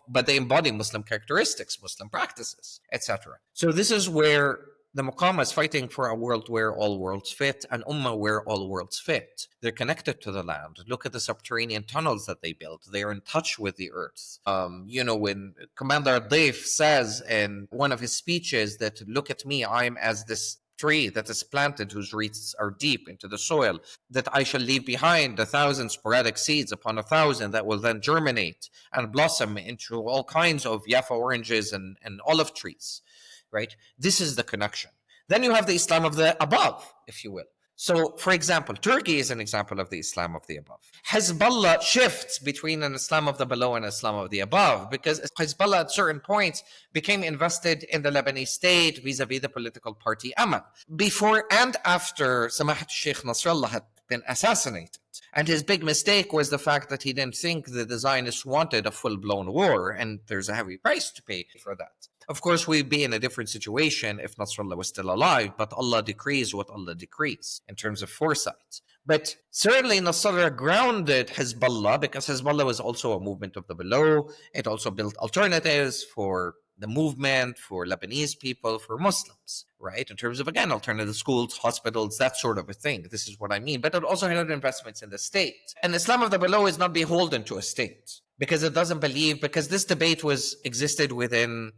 but they embody Muslim characteristics, Muslim practices, etc. So this is where the Muqawma is fighting for a world where all worlds fit, an ummah where all worlds fit. They're connected to the land. Look at the subterranean tunnels that they built. They're in touch with the earth. When Commander Daif says in one of his speeches that, "Look at me, I'm as this tree that is planted whose roots are deep into the soil, that I shall leave behind 1,000 sporadic seeds upon 1,000 that will then germinate and blossom into all kinds of Jaffa oranges and olive trees." Right? This is the connection. Then you have the Islam of the above, if you will. So, for example, Turkey is an example of the Islam of the above. Hezbollah shifts between an Islam of the below and Islam of the above because Hezbollah at certain points became invested in the Lebanese state vis-a-vis the political party Amal. Before and after Samahat Sheikh Nasrallah had been assassinated. And his big mistake was the fact that he didn't think that the Zionists wanted a full-blown war, and there's a heavy price to pay for that. Of course, we'd be in a different situation if Nasrallah was still alive, but Allah decrees what Allah decrees in terms of foresight. But certainly Nasrallah grounded Hezbollah because Hezbollah was also a movement of the below. It also built alternatives for the movement, for Lebanese people, for Muslims, right? In terms of, again, alternative schools, hospitals, that sort of a thing. This is what I mean. But it also had investments in the state. And Islam of the below is not beholden to a state because it doesn't believe, because this debate existed within,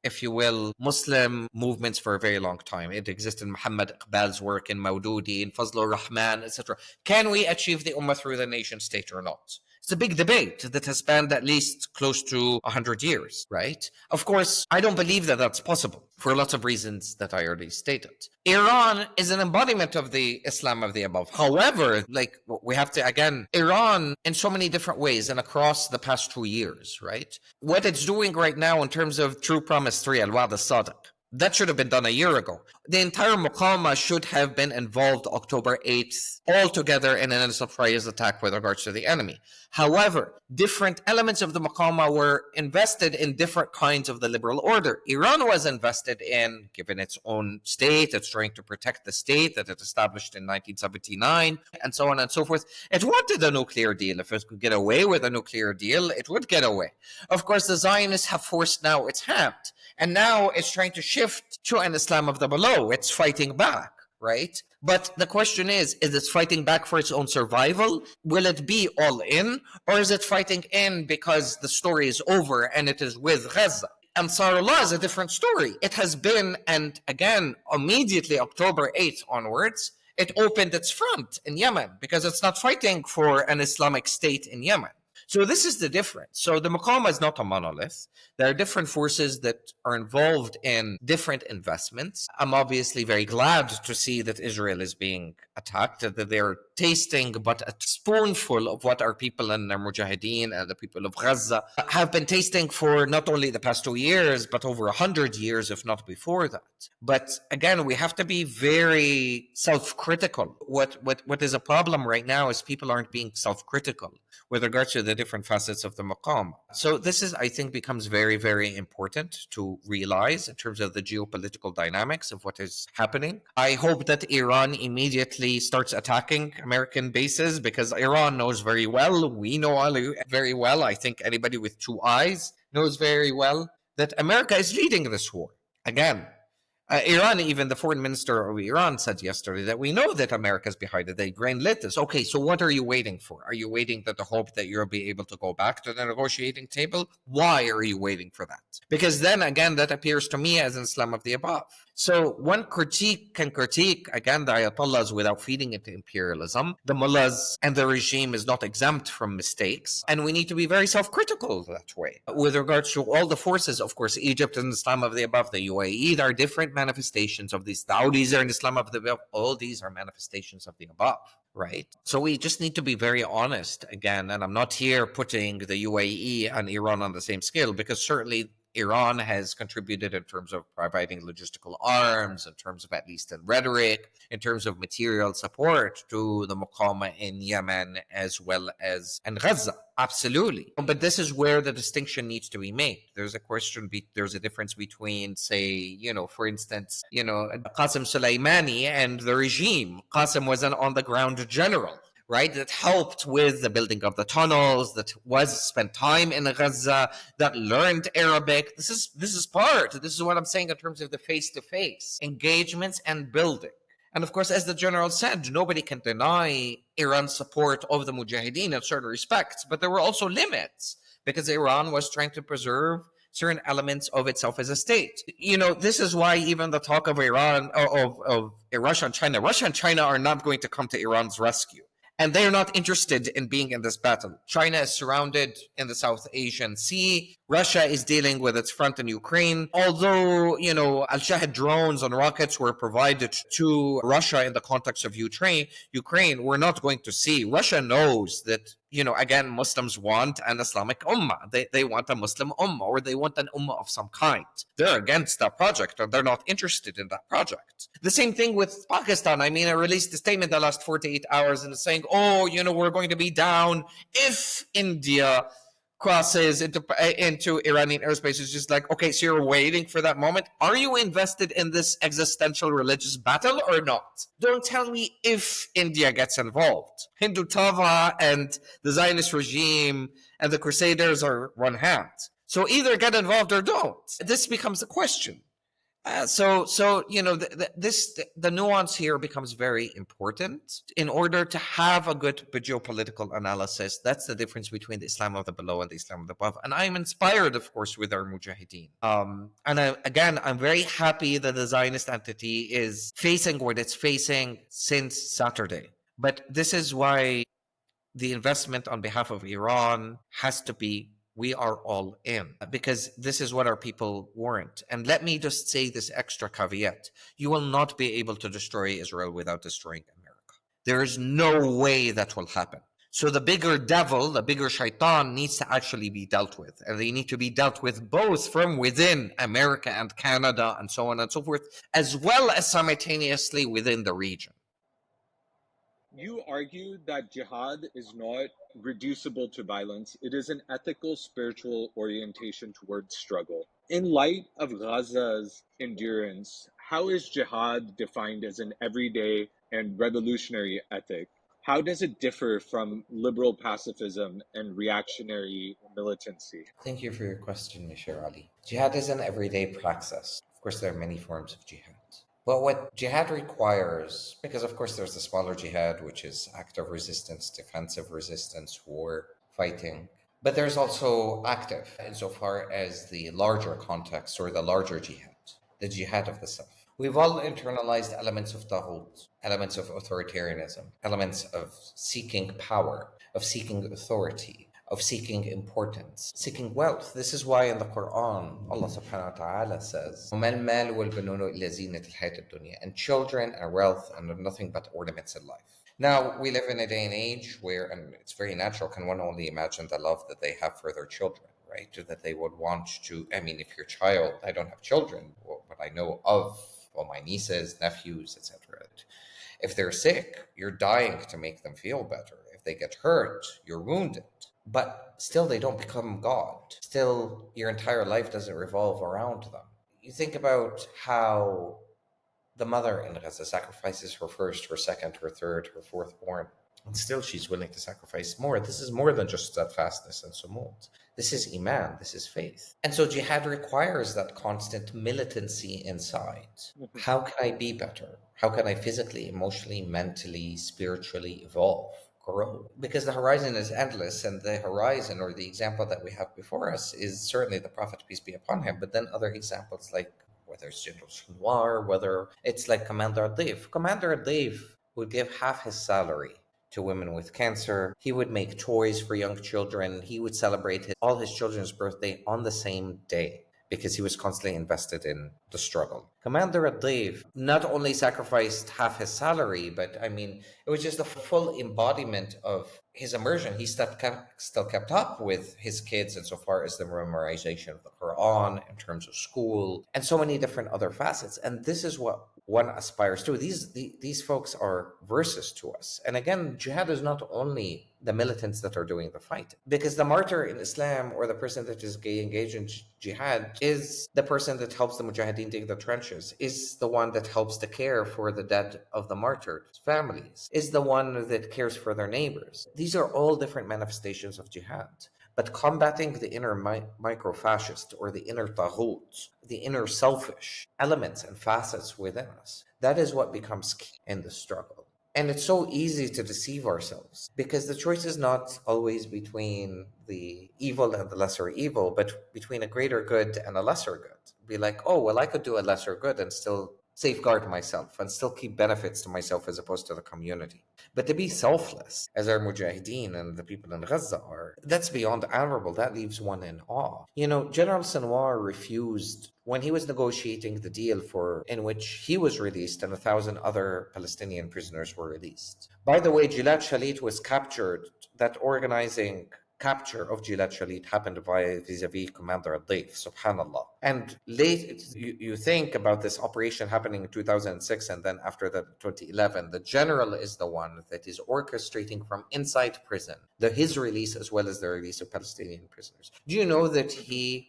if you will, Muslim movements for a very long time. It existed in Muhammad Iqbal's work, in Maududi, in Fazlur Rahman, etc. Can we achieve the Ummah through the nation state or not? It's a big debate that has spanned at least close to 100 years, right? Of course, I don't believe that that's possible for lots of reasons that I already stated. Iran is an embodiment of the Islam of the above. However, we have to, again, Iran in so many different ways and across the past 2 years, right? What it's doing right now in terms of True Promise 3, Al-Wa'd al-Sadiq, that should have been done a year ago. The entire Muqawma should have been involved October 8th all together in an surprise attack with regards to the enemy. However, different elements of the Muqawma were invested in different kinds of the liberal order. Iran was invested in, given its own state, it's trying to protect the state that it established in 1979, and so on and so forth. It wanted a nuclear deal. If it could get away with a nuclear deal, it would get away. Of course, the Zionists have forced now its hand. And now it's trying to shift to an Islam of the below. It's fighting back, right? But the question is it fighting back for its own survival? Will it be all in? Or is it fighting in because the story is over and it is with Gaza? Ansarullah is a different story. It has been, and again, immediately October 8th onwards, it opened its front in Yemen because it's not fighting for an Islamic state in Yemen. So this is the difference. So the Muqawma is not a monolith. There are different forces that are involved in different investments. I'm obviously very glad to see that Israel is being attacked, that they're tasting but a spoonful of what our people in the Mujahideen and the people of Gaza have been tasting for not only the past 2 years, but over 100 years, if not before that. But again, we have to be very self-critical. What is a problem right now is people aren't being self-critical with regards to the the different facets of the maqam. So this is, I think, becomes very, very important to realize in terms of the geopolitical dynamics of what is happening. I hope that Iran immediately starts attacking American bases, because Iran knows very well, we know all very well, I think anybody with two eyes knows very well that America is leading this war. Again, Iran, even the foreign minister of Iran said yesterday that we know that America is behind it. They greenlit this. Okay, so what are you waiting for? Are you waiting that the hope that you'll be able to go back to the negotiating table? Why are you waiting for that? Because then again, that appears to me as an Islam of the above. So one can critique, again, the Ayatollahs without feeding into imperialism. The mullahs and the regime is not exempt from mistakes. And we need to be very self-critical that way. With regards to all the forces, of course, Egypt and Islam of the above, the UAE, there are different manifestations of these. Saudis are in Islam of the above. All these are manifestations of the above. Right. So we just need to be very honest again. And I'm not here putting the UAE and Iran on the same scale, because certainly Iran has contributed in terms of providing logistical arms, in terms of at least in rhetoric, in terms of material support to the Muqawma in Yemen as well as in Gaza. Absolutely. But this is where the distinction needs to be made. There's a difference between, say, for instance, Qasem Soleimani and the regime. Qasem was an on-the-ground general, right, that helped with the building of the tunnels, that spent time in Gaza, that learned Arabic. This is what I'm saying in terms of the face-to-face engagements and building. And of course, as the general said, nobody can deny Iran's support of the Mujahideen in certain respects, but there were also limits, because Iran was trying to preserve certain elements of itself as a state. This is why even the talk of Iran, of Russia and China are not going to come to Iran's rescue. And they're not interested in being in this battle. China is surrounded in the South Asian Sea. Russia is dealing with its front in Ukraine. Although, Al-Shahid drones and rockets were provided to Russia in the context of Ukraine, we're not going to see. Russia knows that, again, Muslims want an Islamic ummah. They want a Muslim ummah, or they want an ummah of some kind. They're against that project, or they're not interested in that project. The same thing with Pakistan. I released a statement the last 48 hours and saying, we're going to be down if India crosses into Iranian airspace. It's just like, okay, so you're waiting for that moment. Are you invested in this existential religious battle or not? Don't tell me if India gets involved. Hindu Tava and the Zionist regime and the Crusaders are one hand. So either get involved or don't. This becomes a question. The nuance here becomes very important in order to have a good geopolitical analysis. That's the difference between the Islam of the below and the Islam of the above. And I'm inspired, of course, with our Mujahideen. I'm very happy that the Zionist entity is facing what it's facing since Saturday. But this is why the investment on behalf of Iran has to be, we are all in, because this is what our people warrant. And let me just say this extra caveat. You will not be able to destroy Israel without destroying America. There is no way that will happen. So the bigger devil, the bigger shaitan needs to actually be dealt with. And they need to be dealt with both from within America and Canada and so on and so forth, as well as simultaneously within the region. You argue that jihad is not reducible to violence. It is an ethical, spiritual orientation towards struggle. In light of Gaza's endurance, how is jihad defined as an everyday and revolutionary ethic? How does it differ from liberal pacifism and reactionary militancy? Thank you for your question, Sher Ali. Jihad is an everyday praxis. Of course, there are many forms of jihad. But what jihad requires, because of course there's the smaller jihad, which is active resistance, defensive resistance, war, fighting. But there's also active, insofar as the larger context or the larger jihad, the jihad of the self. We've all internalized elements of taghūt, elements of authoritarianism, elements of seeking power, of seeking authority, of seeking importance, seeking wealth. This is why in the Qur'an, Allah subhanahu wa ta'ala says, and children and wealth and nothing but ornaments in life. Now, we live in a day and age where, and it's very natural, can one only imagine the love that they have for their children, right? That they would want to, if your child, I don't have children, but I know of, my nieces, nephews, etc. If they're sick, you're dying to make them feel better. If they get hurt, you're wounded. but still they don't become God. Still, your entire life doesn't revolve around them. You think about how the mother in Gaza sacrifices her first, her second, her third, her fourth born. And still she's willing to sacrifice more. This is more than just steadfastness and sumut. This is iman, this is faith. And so jihad requires that constant militancy inside. How can I be better? How can I physically, emotionally, mentally, spiritually evolve? Grow, because the horizon is endless, and the horizon, or the example that we have before us, is certainly the Prophet, peace be upon him, but then other examples, like whether it's General Sinwar, whether it's like Commander Adif. Commander Adif would give half his salary to women with cancer. He would make toys for young children. He would celebrate all his children's birthday on the same day because he was constantly invested in the struggle. Commander Adif not only sacrificed half his salary, but I mean, it was just a full embodiment of his immersion. He still kept up with his kids insofar as the memorization of the Qur'an, in terms of school, and so many different other facets. And this is what one aspires to. These folks are verses to us. And again, jihad is not only the militants that are doing the fight, because the martyr in Islam, or the person that is engaged in jihad, is the person that helps the mujahideen dig the trenches, is the one that helps to care for the dead of the martyrs' families, is the one that cares for their neighbors. These are all different manifestations of jihad. But combating the inner micro-fascist, or the inner taghūt, the inner selfish elements and facets within us, that is what becomes key in the struggle. And it's so easy to deceive ourselves, because the choice is not always between the evil and the lesser evil, but between a greater good and a lesser good. Be like, oh, well, I could do a lesser good and still safeguard myself and still keep benefits to myself as opposed to the community. But to be selfless, as our mujahideen and the people in Gaza are, that's beyond admirable. That leaves one in awe. You know, General Sinwar refused, when he was negotiating the deal in which he was released and 1,000 other Palestinian prisoners were released. By the way, Gilad Shalit was captured. That organizing capture of Gilad Shalit happened vis-a-vis Commander Adif, subhanallah. And late, you think about this operation happening in 2006, and then after that, 2011, the general is the one that is orchestrating from inside prison his release as well as the release of Palestinian prisoners. Do you know that he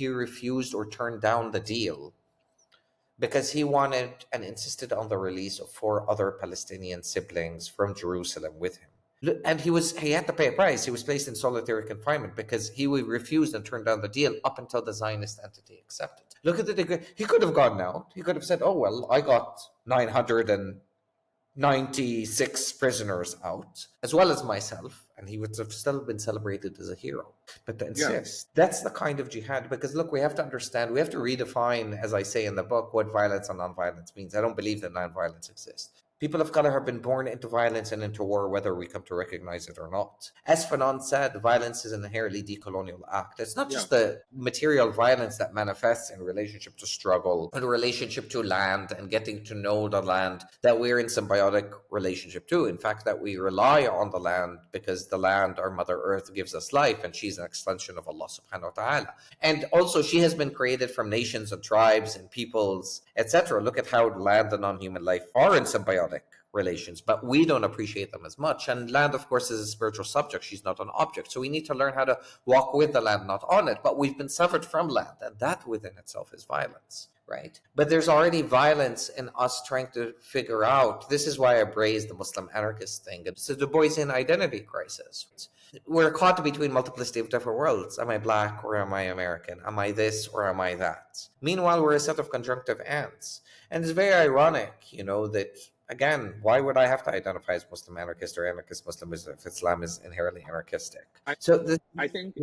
refused or turned down the deal because he wanted and insisted on the release of 4 other Palestinian siblings from Jerusalem with him? And he had to pay a price. He was placed in solitary confinement because he refused and turned down the deal up until the Zionist entity accepted. Look at the degree. He could have gone out. He could have said, oh, well, I got 996 prisoners out, as well as myself, and he would have still been celebrated as a hero. But to insist, that's the kind of jihad, because look, we have to understand, we have to redefine, as I say in the book, what violence and nonviolence means. I don't believe that nonviolence exists. People of color have been born into violence and into war, whether we come to recognize it or not. As Fanon said, violence is an inherently decolonial act. It's not just the material violence that manifests in relationship to struggle, in relationship to land and getting to know the land that we're in symbiotic relationship to. In fact, that we rely on the land because the land, our Mother Earth, gives us life, and she's an extension of Allah subhanahu wa ta'ala. And also, she has been created from nations and tribes and peoples, etc. Look at how land and non-human life are in symbiotic relations, but we don't appreciate them as much. And land, of course, is a spiritual subject. She's not an object. So we need to learn how to walk with the land, not on it. But we've been severed from land, and that within itself is violence, right? But there's already violence in us trying to figure out, this is why I braised the Muslim anarchist thing. It's a Du Boisian identity crisis. We're caught between multiplicity of different worlds. Am I black or am I American? Am I this or am I that? Meanwhile, we're a set of conjunctive ants. And it's very ironic, that, again, why would I have to identify as Muslim anarchist or anarchist Muslim if Islam is inherently anarchistic? I think,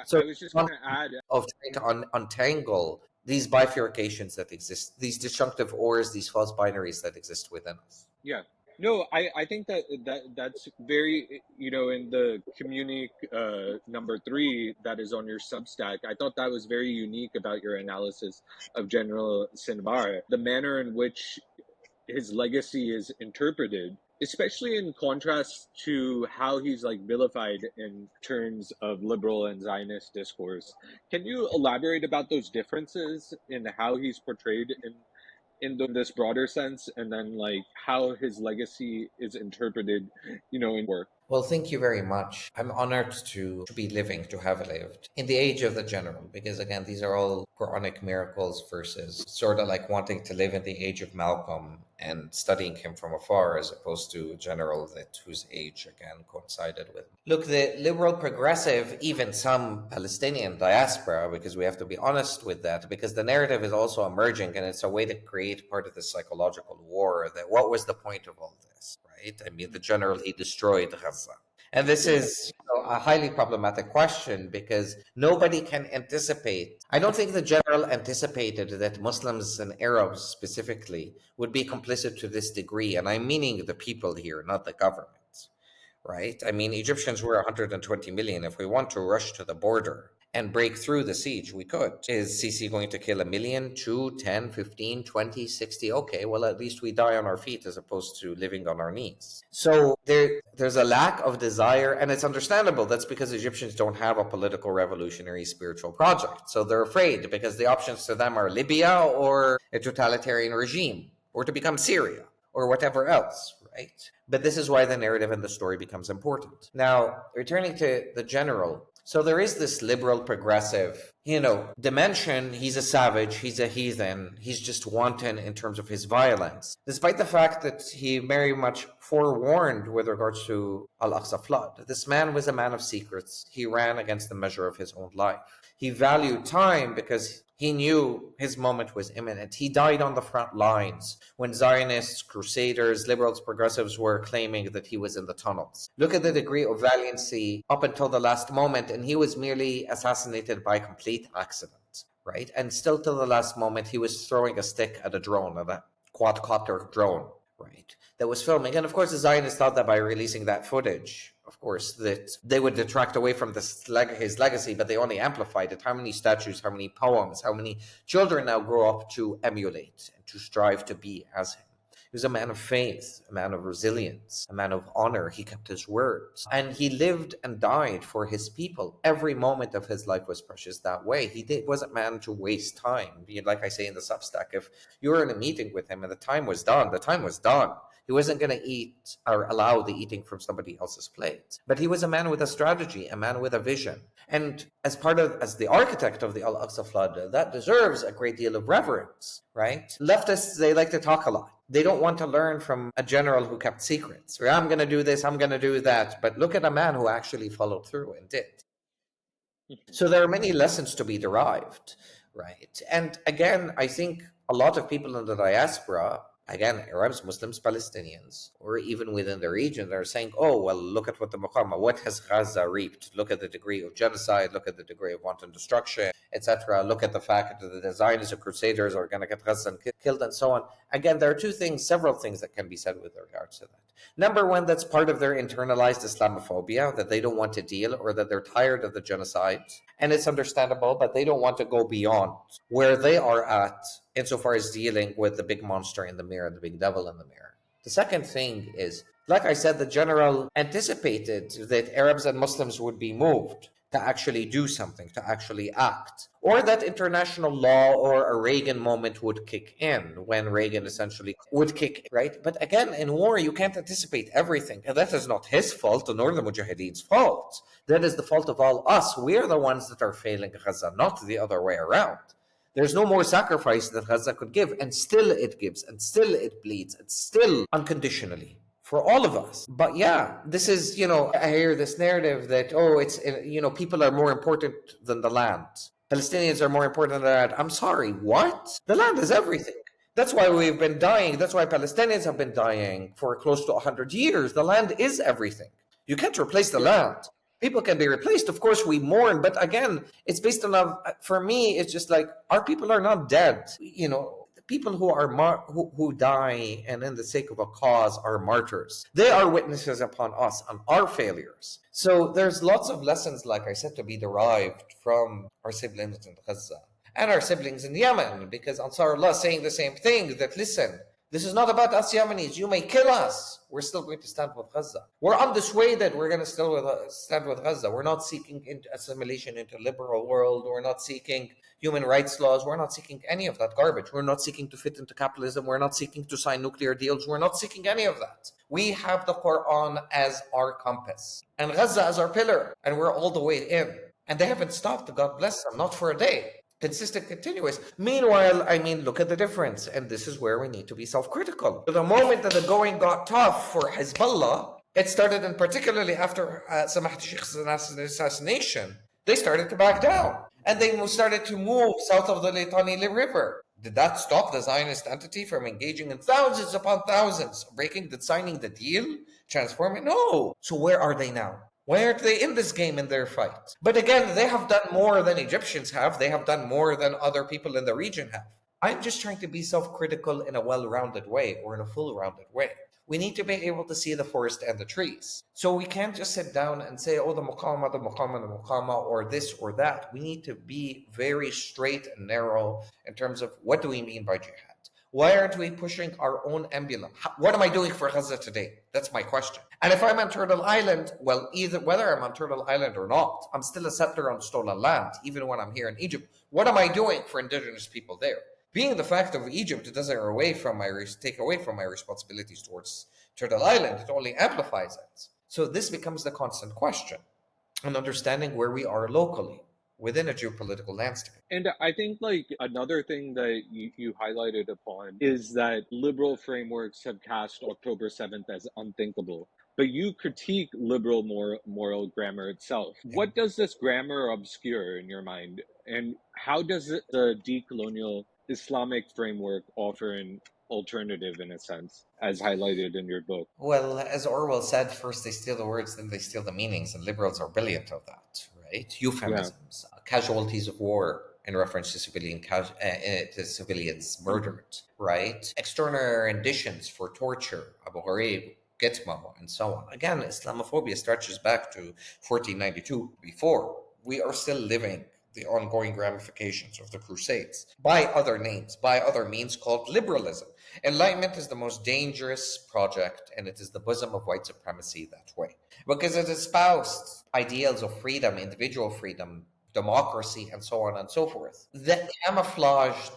So I was just going to add. Of trying to untangle these bifurcations that exist, these disjunctive ors, these false binaries that exist within us. Yeah. No, I think that's very, in the Communic number 3 that is on your Substack, I thought that was very unique about your analysis of General Sinwar, the manner in which his legacy is interpreted, especially in contrast to how he's vilified in terms of liberal and Zionist discourse. Can you elaborate about those differences in how he's portrayed in this broader sense, and then how his legacy is interpreted, in work? Well, thank you very much. I'm honored to be living, to have lived in the age of the general, because again, these are all Qur'anic miracles versus sort of like wanting to live in the age of Malcolm and studying him from afar, as opposed to a general that whose age again coincided with. Look, the liberal progressive, even some Palestinian diaspora, because we have to be honest with that, because the narrative is also emerging and it's a way to create part of the psychological war that what was the point of all this, right? I mean, the general, he destroyed Gaza. And this is a highly problematic question because nobody can anticipate. I don't think the general anticipated that Muslims and Arabs specifically would be complicit to this degree. And I'm meaning the people here, not the government, right? I mean, Egyptians were 120 million. If we want to rush to the border and break through the siege, we could. Is Sisi going to kill a million, 2, 10, 15, 20, 60? Okay, well, at least we die on our feet as opposed to living on our knees. So there's a lack of desire, and it's understandable. That's because Egyptians don't have a political revolutionary spiritual project. So they're afraid because the options to them are Libya or a totalitarian regime or to become Syria or whatever else, right? But this is why the narrative and the story becomes important. Now, returning to the general, so there is this liberal progressive, dimension. He's a savage, he's a heathen, he's just wanton in terms of his violence, despite the fact that he very much forewarned with regards to Al-Aqsa flood. This man was a man of secrets. He ran against the measure of his own life. He valued time because he knew his moment was imminent. He died on the front lines when Zionists, crusaders, liberals, progressives were claiming that he was in the tunnels. Look at the degree of valiancy up until the last moment, and he was merely assassinated by complete accident, right? And still till the last moment, he was throwing a stick at a drone, at a quadcopter drone, right, that was filming. And of course, the Zionists thought that by releasing that footage, of course, that they would detract away from his legacy, but they only amplified it. How many statues, how many poems, how many children now grow up to emulate and to strive to be as him? He was a man of faith, a man of resilience, a man of honor. He kept his words. And he lived and died for his people. Every moment of his life was precious that way. He wasn't a man to waste time. Like I say in the Substack, if you were in a meeting with him and the time was done, the time was done. He wasn't going to eat or allow the eating from somebody else's plate. But he was a man with a strategy, a man with a vision. And as the architect of the Al-Aqsa flood, that deserves a great deal of reverence, right? Leftists, they like to talk a lot. They don't want to learn from a general who kept secrets. Or, I'm going to do this, I'm going to do that. But look at a man who actually followed through and did. So there are many lessons to be derived, right? And again, I think a lot of people in the diaspora, again, Arabs, Muslims, Palestinians, or even within the region, they're saying, oh, well, look at what the Muqawma, what has Gaza reaped? Look at the degree of genocide, look at the degree of wanton destruction, etc. Look at the fact that the Zionists or Crusaders are going to get Gaza killed and so on. Again, there are several things that can be said with regards to that. Number one, that's part of their internalized Islamophobia, that they don't want to deal or that they're tired of the genocide. And it's understandable, but they don't want to go beyond where they are at insofar as dealing with the big monster in the mirror, the big devil in the mirror. The second thing is, like I said, the general anticipated that Arabs and Muslims would be moved to actually do something, to actually act, or that international law or a Reagan moment would kick in when Reagan essentially would kick, right? But again, in war, you can't anticipate everything. And that is not his fault, nor the Mujahideen's fault. That is the fault of all us. We're the ones that are failing Gaza, not the other way around. There's no more sacrifice that Gaza could give, and still it gives, and still it bleeds, and still unconditionally for all of us. But yeah, this is, I hear this narrative that, it's, people are more important than the land. Palestinians are more important than the land. I'm sorry, what? The land is everything. That's why we've been dying. That's why Palestinians have been dying for close to 100 years. The land is everything. You can't replace the land. People can be replaced. Of course, we mourn. But again, it's based on, for me, it's just like, our people are not dead. People who are who die and in the sake of a cause are martyrs. They are witnesses upon us, on our failures. So there's lots of lessons, like I said, to be derived from our siblings in Gaza and our siblings in Yemen, because Ansarullah saying the same thing, that listen, This is not about us Yemenis. You may kill us. We're still going to stand with Gaza. We're undissuaded. We're going to still stand with Gaza. We're not seeking assimilation into liberal world. We're not seeking human rights laws. We're not seeking any of that garbage. We're not seeking to fit into capitalism. We're not seeking to sign nuclear deals. We're not seeking any of that. We have the Qur'an as our compass and Gaza as our pillar, and we're all the way in. And they haven't stopped, God bless them, not for a day. Consistent, continuous. Meanwhile, look at the difference. And this is where we need to be self-critical. The moment that the going got tough for Hezbollah, it started, and particularly after Samahat Sheikh's assassination, they started to back down. And they started to move south of the Litani River. Did that stop the Zionist entity from engaging in thousands upon thousands, signing the deal, transforming? No. So where are they now? Why aren't they in this game in their fight? But again, they have done more than Egyptians have. They have done more than other people in the region have. I'm just trying to be self-critical in a well-rounded way, or in a full-rounded way. We need to be able to see the forest and the trees. So we can't just sit down and say, oh, the Muqama, or this or that. We need to be very straight and narrow in terms of what do we mean by jihad? Why aren't we pushing our own emblem? What am I doing for Gaza today? That's my question. And if I'm on Turtle Island, well, whether I'm on Turtle Island or not, I'm still a settler on stolen land, even when I'm here in Egypt. What am I doing for indigenous people there? Being the fact of Egypt doesn't take away from my responsibilities towards Turtle Island. It only amplifies it. So this becomes the constant question, and understanding where we are locally within a geopolitical landscape. And I think another thing that you highlighted upon is that liberal frameworks have cast October 7th as unthinkable. But you critique liberal moral grammar itself. What does this grammar obscure in your mind? And how does the decolonial Islamic framework offer an alternative, in a sense, as highlighted in your book? Well, as Orwell said, first they steal the words, then they steal the meanings, and liberals are brilliant of that, right? Euphemisms, casualties of war in reference to civilians murdered, right? External renditions for torture, Abu Ghraib, Gitmo, and so on. Again, Islamophobia stretches back to 1492. Before, we are still living the ongoing ramifications of the Crusades by other names, by other means called liberalism. Enlightenment is the most dangerous project, and it is the bosom of white supremacy that way, because it espoused ideals of freedom, individual freedom, democracy, and so on and so forth, that camouflaged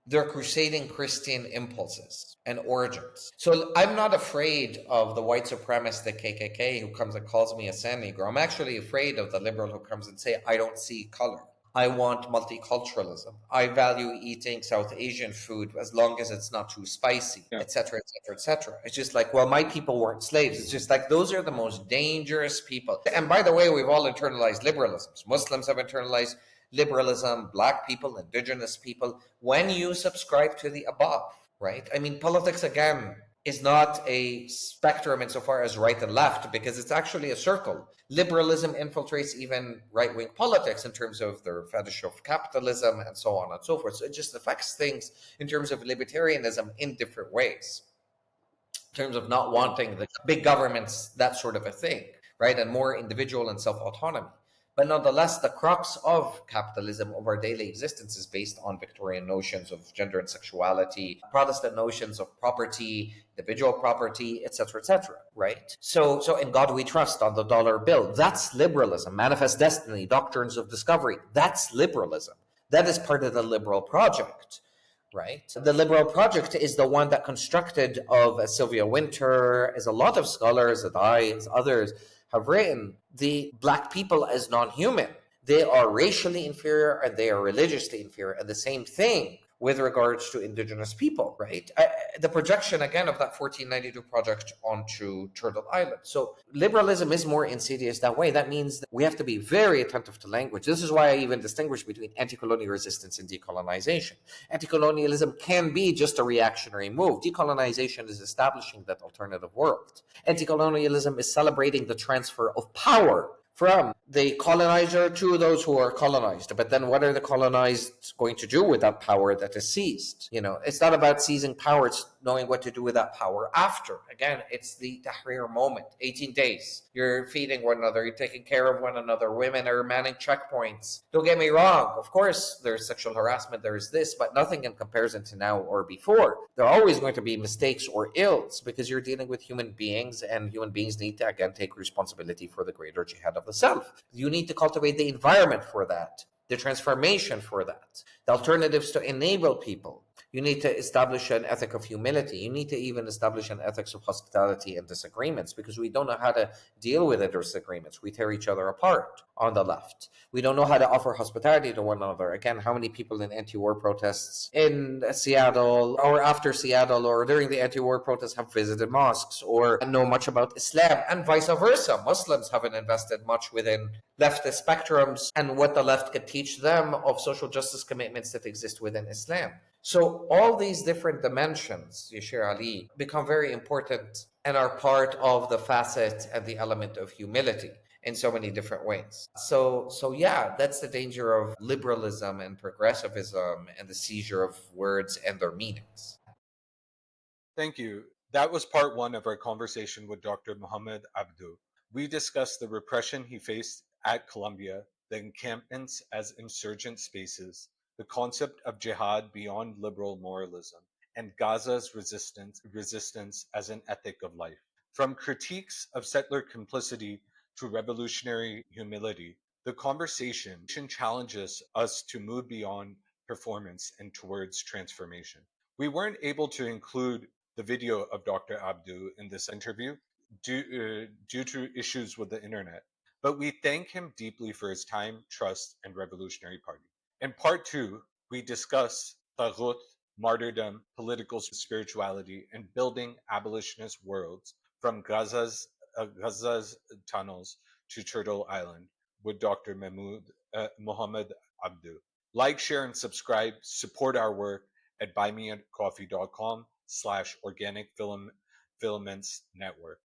their crusading Christian impulses and origins. So I'm not afraid of the white supremacist, the KKK, who comes and calls me a sand negro. I'm actually afraid of the liberal who comes and say, I don't see color. I want multiculturalism. I value eating South Asian food as long as it's not too spicy, etc., etc., etc. It's just like, well, my people weren't slaves. It's just like, those are the most dangerous people. And by the way, we've all internalized liberalism. Muslims have internalized liberalism, Black people, indigenous people. When you subscribe to the above, right? Politics, again, is not a spectrum insofar as right and left, because it's actually a circle. Liberalism infiltrates even right-wing politics in terms of their fetish of capitalism and so on and so forth. So it just affects things in terms of libertarianism in different ways, in terms of not wanting the big governments, that sort of a thing, right? And more individual and self-autonomy. But nonetheless, the crux of capitalism, of our daily existence, is based on Victorian notions of gender and sexuality, Protestant notions of property, individual property, etc., right? So in God we trust, on the dollar bill, that's liberalism. Manifest destiny, doctrines of discovery, that's liberalism. That is part of the liberal project, right? The liberal project is the one that constructed of, as Sylvia Wynter, as a lot of scholars, as I, as others, have written, the Black people as non-human. They are racially inferior and they are religiously inferior. And the same thing with regards to indigenous people, right? The projection, again, of that 1492 project onto Turtle Island. So liberalism is more insidious that way. That means that we have to be very attentive to language. This is why I even distinguish between anti-colonial resistance and decolonization. Anti-colonialism can be just a reactionary move. Decolonization is establishing that alternative world. Anti-colonialism is celebrating the transfer of power from the colonizer to those who are colonized. But then what are the colonized going to do with that power that is seized? It's not about seizing power, it's knowing what to do with that power after. Again, it's the Tahrir moment. 18 days. You're feeding one another, you're taking care of one another, women are manning checkpoints. Don't get me wrong, of course, there's sexual harassment, there's this, but nothing in comparison to now or before. There are always going to be mistakes or ills because you're dealing with human beings, and human beings need to, again, take responsibility for the greater jihad of the self. You need to cultivate the environment for that, the transformation for that, the alternatives to enable people. You need to establish an ethic of humility. You need to even establish an ethics of hospitality and disagreements, because we don't know how to deal with disagreements. We tear each other apart on the left. We don't know how to offer hospitality to one another. Again, how many people in anti-war protests in Seattle or after Seattle or during the anti-war protests have visited mosques or know much about Islam, and vice versa? Muslims haven't invested much within leftist spectrums and what the left could teach them of social justice commitments that exist within Islam. So all these different dimensions, Sher Ali, become very important and are part of the facet and the element of humility in so many different ways. So yeah, that's the danger of liberalism and progressivism and the seizure of words and their meanings. Thank you. That was part one of our conversation with Dr. Mohamed Abdou. We discussed the repression he faced at Columbia, the encampments as insurgent spaces, the concept of jihad beyond liberal moralism, and Gaza's resistance as an ethic of life. From critiques of settler complicity to revolutionary humility, the conversation challenges us to move beyond performance and towards transformation. We weren't able to include the video of Dr. Abdou in this interview due to issues with the internet, but we thank him deeply for his time, trust, and Revolutionary Party. In part two, we discuss taghūt, martyrdom, political spirituality, and building abolitionist worlds from Gaza's tunnels to Turtle Island with Dr. Mohamed Abdou. Like, share, and subscribe. Support our work at buymeacoffee.com/organic filaments network.